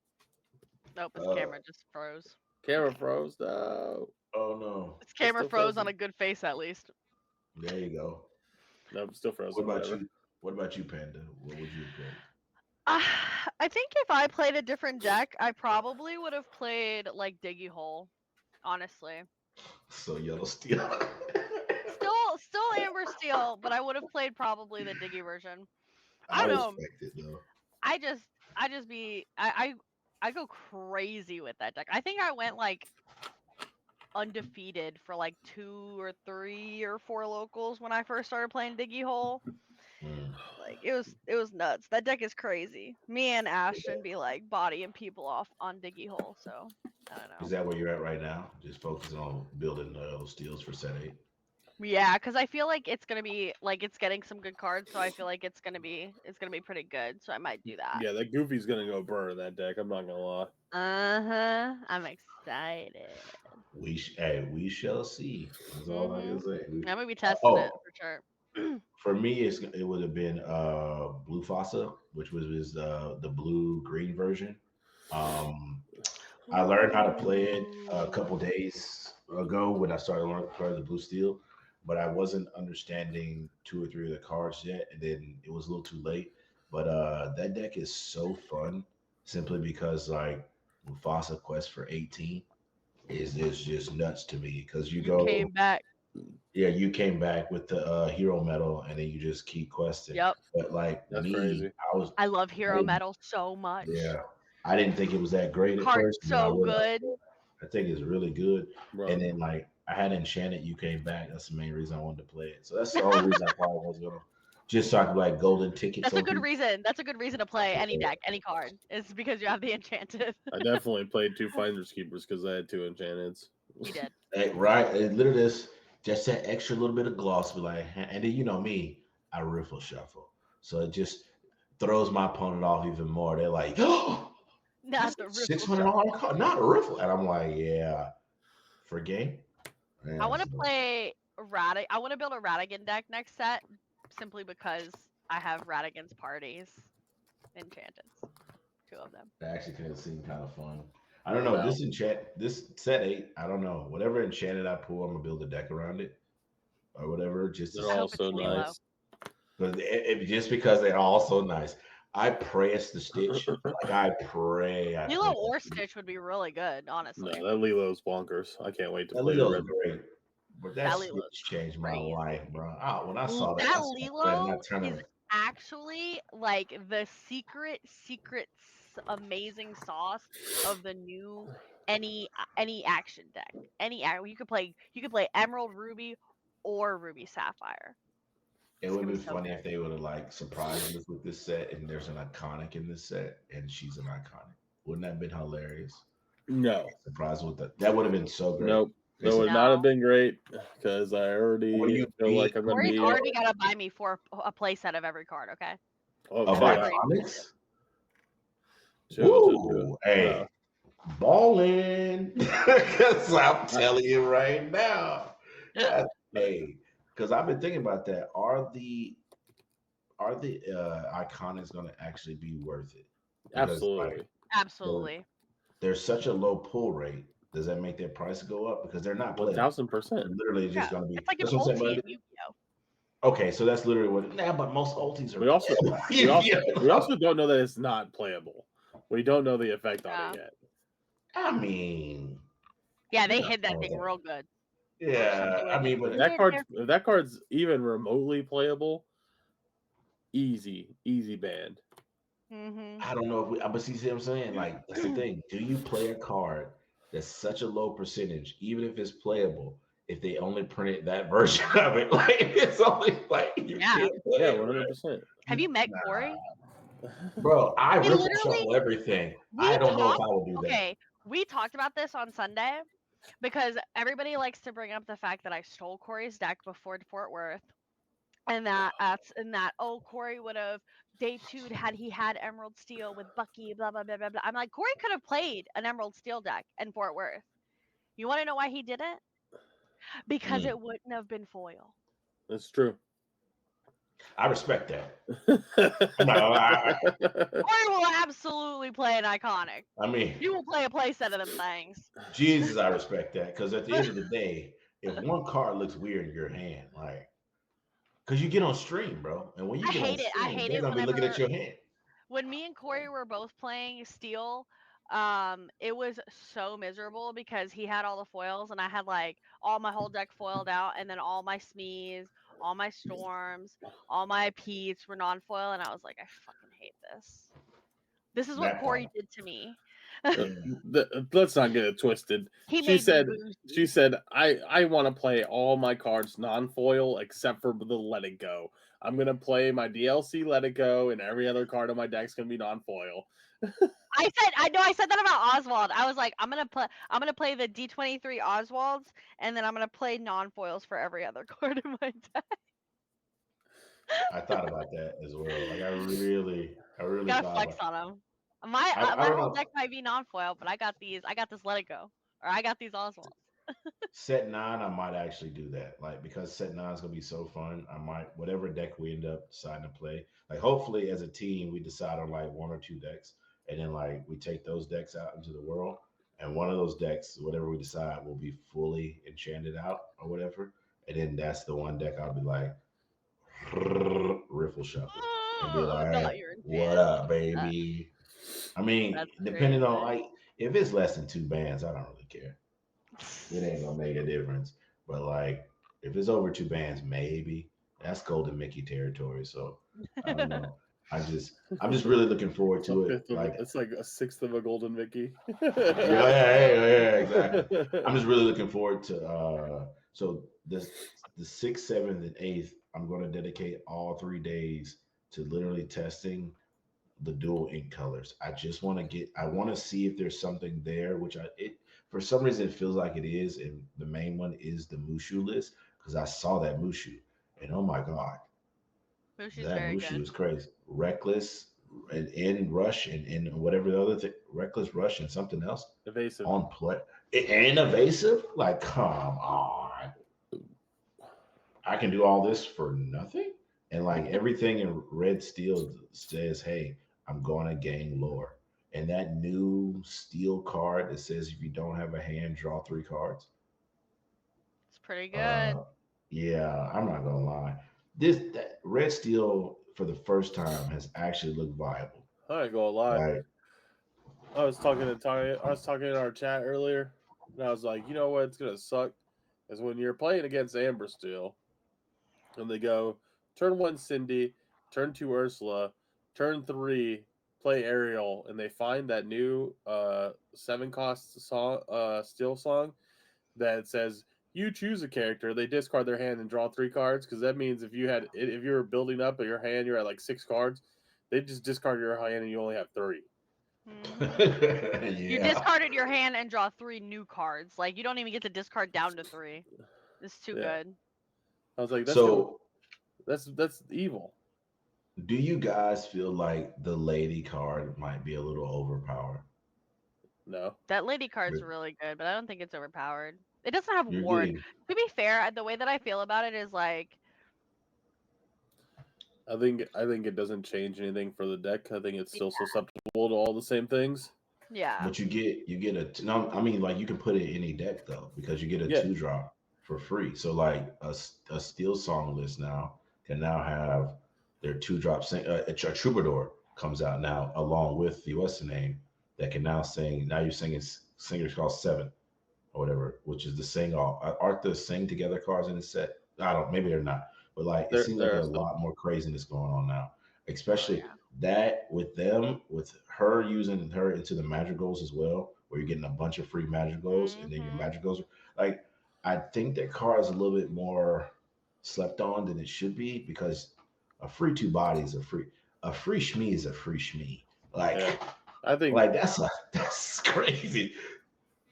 Nope, his camera just froze. Camera froze. No. Oh no. His camera froze on a good face at least. There you go. No, I'm still frozen. What about you, Panda? What would you pick? I think if I played a different deck, I probably would have played like Diggy Hole. Honestly. So Yellow Steel. Still Amber Steel, but I would have played probably the Diggy version. I don't know. Respect it, though. I go crazy with that deck. I think I went like undefeated for like 2 or 3 or 4 locals when I first started playing Diggy Hole. Like it was nuts. That deck is crazy. Me and Ashton be like bodying people off on Diggy Hole, so I don't know. Is that where you're at right now? Just focusing on building those steals for set 8. Yeah, because I feel like it's gonna be like it's getting some good cards, so I feel like it's gonna be pretty good. So I might do that. Yeah, that Goofy's gonna go burn that deck. I'm not gonna lie. I'm excited. We shall see. That's all I can say. I'm gonna be testing it for sure. For me, it would have been Blue Fossa, which was the blue green version. I learned how to play it a couple days ago when I started learning to play the blue steel, but I wasn't understanding 2 or 3 of the cards yet, and then it was a little too late. But that deck is so fun simply because like Mufasa Quest for 18 is just nuts to me because you go came back. Yeah, you came back with the hero medal, and then you just keep questing. Yep. But like That's me, crazy. I love hero medal so much. Yeah, I didn't think it was that great at Card's first. so good. I think it's really good. Bro. And then like I had Enchanted, you came back. That's the main reason I wanted to play it. So that's the only reason I probably was gonna just talk like golden tickets. That's a good reason. That's a good reason to play any deck, any card. It's because you have the Enchanted. I definitely played 2 Finders Keepers because I had 2 Enchanteds. You did. Right. It literally just that extra little bit of gloss, be like, and then you know me, I riffle shuffle. So it just throws my opponent off even more. They're like, oh, not the $600 card, not a riffle. And I'm like, yeah, for game. Man, I want to play I want to build a Radigan deck next set simply because I have Radigan's parties enchanted. 2 of them. That actually kind of seemed kind of fun. I don't know. This set 8, I don't know. Whatever enchanted I pull, I'm gonna build a deck around it. Or whatever. They're all so nice. But just because they're all so nice. I pray it's the Stitch. Like I pray. Lilo or Stitch would be really good, honestly. No, that Lilo's bonkers. I can't wait to play Lilo's it. Great. But that Stitch changed my life, bro. When I saw that Lilo is actually like the secret amazing sauce of the new any action deck. You could play Emerald Ruby or Ruby Sapphire. It would be funny if they would have like surprised us with this set, and there's an iconic in this set, and she's an iconic. Wouldn't that have been hilarious? No. Surprised with that. That would have been so great. Nope. That would not have been great because I already feel like I'm Corey's already got to buy me for a play set of every card, okay? Of iconics? Ooh, hey, ballin'. Because I'm telling you right now. Hey, because I've been thinking about that. Are the iconics going to actually be worth it? Because, absolutely. Absolutely. There's such a low pull rate. Does that make their price go up? Because they're not 1,000%. Literally just going to be. It's like an ulti in Yu-Gi-Oh. Okay, so that's literally what. Nah, but most ultis are. We also don't know that it's not playable. We don't know the effect on it yet. I mean. Yeah, they hid that thing real good. Yeah, I mean, but if that card's even remotely playable, easy banned. I don't know if we, but see what I'm saying? Like, that's the thing. Do you play a card that's such a low percentage, even if it's playable, if they only printed that version of it? Like, it's only like, you can't play 100%. Have you met Corey? Bro, I riffle shuffle everything. I don't know if I will do that. Okay, we talked about this on Sunday because everybody likes to bring up the fact that I stole Corey's deck before Fort Worth. And that Corey would have day 2'd had he had Emerald Steel with Bucky, blah blah blah blah blah. I'm like, Corey could have played an Emerald Steel deck in Fort Worth. You want to know why he didn't? Because it wouldn't have been foil. That's true. I respect that. Corey will absolutely play an iconic. I mean, he will play a play set of them things. Jesus, I respect that. Because at the end of the day, if one card looks weird in your hand, like, because you get on stream, bro, and when you get on stream, they're gonna be looking at your hand. When me and Corey were both playing Steel, it was so miserable because he had all the foils and I had like all my whole deck foiled out, and then all my Smees, all my Storms, all my Peets were non-foil, and I was like, I fucking hate this. This is what That Corey part. did to me. Let's not get it twisted. He She made said, me she said, I want to play all my cards non-foil except for the Let It Go. I'm gonna play my DLC Let It Go, and every other card on my deck's gonna be non-foil. I said that about Oswald. I was like, I'm gonna play the D23 Oswalds, and then I'm gonna play non-foils for every other card in my deck. I thought about that as well. Like I really Gotta thought flex about. on them. My I my don't whole know. deck might be non-foil, but I got these. I got this Let It Go, or I got these Oswalds. Set 9, I might actually do that. Like because set 9 is gonna be so fun. I might whatever deck we end up deciding to play. Like hopefully as a team we decide on like one or two decks, and then like we take those decks out into the world. And one of those decks, whatever we decide, will be fully enchanted out or whatever. And then that's the one deck I'll be like riffle shuffle and be Oh, like, not your "What enchanted. up, baby?" I mean, That's depending on crazy. like if it's less than two bands, I don't really care. It ain't gonna make a difference. But like if it's over two bands, maybe that's Golden Mickey territory. So I don't know. I'm just really looking forward A to it. fifth of Like it's like a sixth of a golden Mickey. yeah, exactly. I'm just really looking forward to so the sixth, seventh, and eighth, I'm gonna dedicate all 3 days to literally testing the dual ink colors. I want to see if there's something there, which for some reason it feels like it is, and the main one is the Mushu list because I saw that Mushu, and oh my god, Mushi's that very Mushu good. is crazy. Reckless and in rush and whatever the other thing, reckless rush and something else Evasive. on play and evasive. Like, come on, I can do all this for nothing. And like everything in Red Steel says, hey, I'm going to gain lore. And that new Steel card that says if you don't have a hand, draw 3 cards. It's pretty Uh, good. yeah, I'm not gonna lie. That Red Steel for the first time has actually looked viable. I ain't gonna lie. Like, I was talking to Tanya. I was talking in our chat earlier, and I was like, you know what's gonna suck is when you're playing against Amber Steel, and they go turn 1 Cindy, turn 2 Ursula, turn 3 play Ariel, and they find that new 7 cost song Steel song that says you choose a character. They discard their hand and draw 3 cards because that means if you were building up at your hand, you're at like 6 cards. They just discard your hand and you only have 3. You yeah. discarded your hand and draw 3 new cards. Like you don't even get to discard down to 3. It's too Yeah, good. I was like, So, that's evil. do you guys feel like the lady card might be a little overpowered? No, That lady card's You're, really good, but I don't think it's overpowered. It doesn't have you're ward. getting To be fair, the way that I feel about it is like, I think it doesn't change anything for the deck. I think it's still susceptible to all the same things. yeah. But you get no. I mean, like you can put it in any deck though, because you get a Yeah, 2 drop for free. So like a Steel Song list now can now have their 2 drop. A Troubadour comes out now along with the what's the name that can now sing. Now you're singing singers called Seven or whatever, which is the sing all. Aren't the sing together cards in the set? I don't. Maybe they're not. But like it seems like there are there's a some. lot more craziness going on now, Oh especially yeah. that with them with her using her into the madrigals as well, where you're getting a bunch of free madrigals and then your Mhm. madrigals. Like I think that card is a little bit more slept on than it should be because a free 2 bodies a free shmee is a free shmee. Like Yeah, I think like that's crazy.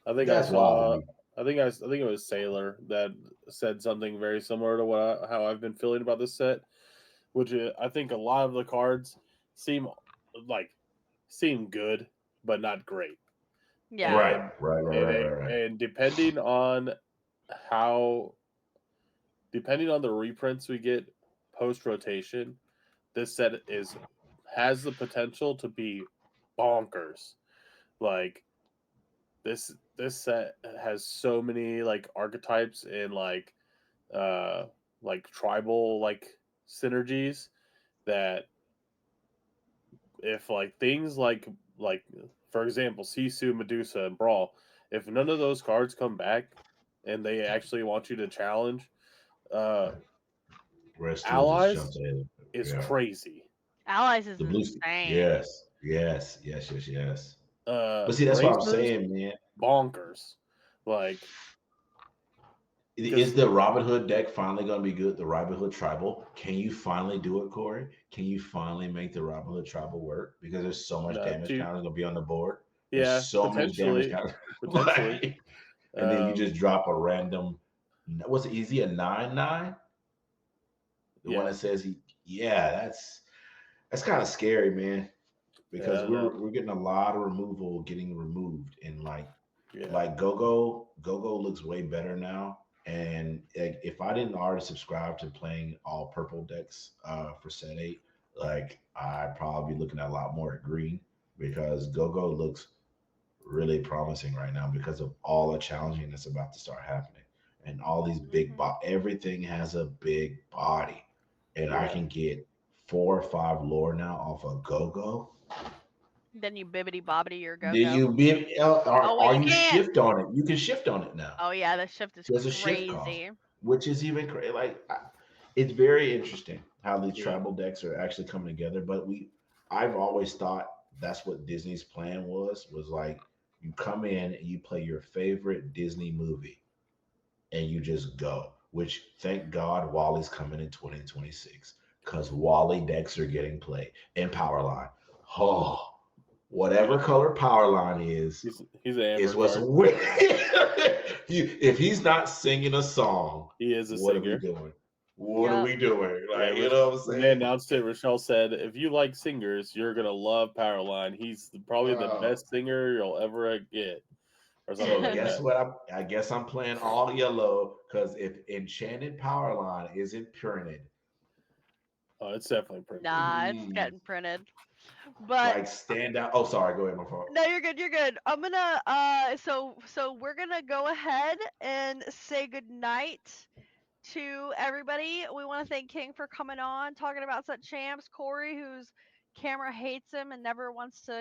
I think I That's wild to saw. me. I think it was Sailor that said something very similar to how I've been feeling about this set, which I think a lot of the cards seem like seem good but not great, Yeah. Right, and right. and how depending on the reprints we get post rotation, this set has the potential to be bonkers. Like this set has so many like archetypes and like tribal like synergies that if like things like for example Sisu, Medusa, and Brawl, if none of those cards come back and they actually want you to challenge, uh Red Steel just allies jumped ahead. is Yeah. crazy. Allies is The blue, insane. yes. Yes, yes, yes, yes. But see, that's what I'm Bracers, saying, man. bonkers. Like, Is the Robin Hood deck finally going to be good? The Robin Hood Tribal? Can you finally do it, Corey? Can you finally make the Robin Hood Tribal work? Because there's so much damage two, counters going to be on the board. There's yeah, so much damage potentially, counters. potentially. And then you just drop a random. What's it? Is he a 9/9? The one Yeah, that says he. Yeah, that's kind of scary, man. Because yeah, we're getting a lot of removal getting removed, and yeah. like Go looks way better now. And if I didn't already subscribe to playing all purple decks for set 8, like I'd probably be looking at a lot more at green, because Go looks really promising right now because of all the challenging that's about to start happening, and all these big everything has a big body, and I Yeah. can get 4 or 5 lore now off of Go. Then you bibbity bobbity your go Did go. you be Oh wait, are you you can't. shift on it? You can shift on it now. Oh yeah, the shift is There's a shift cost, crazy. which is even it's very interesting how these Yeah. tribal decks are actually coming together. But I've always thought that's what Disney's plan was like, you come in and you play your favorite Disney movie and you just go. Which, thank God, Wally's coming in 2026, because Wally decks are getting played in Powerline. Oh, whatever color Powerline He's an is what's Amber weird. If he's not singing a song, He is a what are we singer. doing? What are we doing? Yeah, Like, you know what I'm when they saying? announced it, Rochelle said, "If you like singers, you're gonna love Powerline. He's probably the best singer you'll ever get." Or something So like guess that. what? I guess I'm playing all yellow, because if Enchanted Powerline isn't printed, Oh, it's definitely pretty. Nah, it's getting printed. But like stand out. Oh, sorry. Go ahead, my fault. no, you're good. You're good. I'm gonna so we're gonna go ahead and say good night to everybody. We want to thank King for coming on, talking about such champs. Corey, whose camera hates him and never wants to,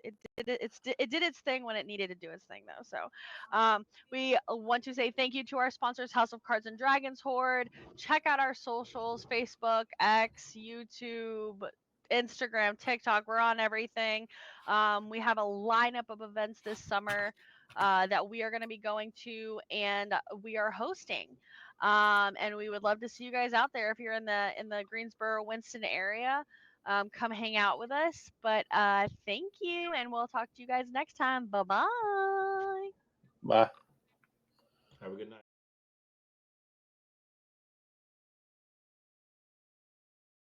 it did its thing when it needed to do its thing though. So, we want to say thank you to our sponsors, House of Cards and Dragons Horde. Check out our socials: Facebook, X, YouTube, Instagram, TikTok. We're on everything. We have a lineup of events this summer that we are going to be going to, and we are hosting. And we would love to see you guys out there if you're in the Greensboro, Winston area. Come hang out with us. But thank you, and we'll talk to you guys next time. Bye bye. Bye. Have a good night.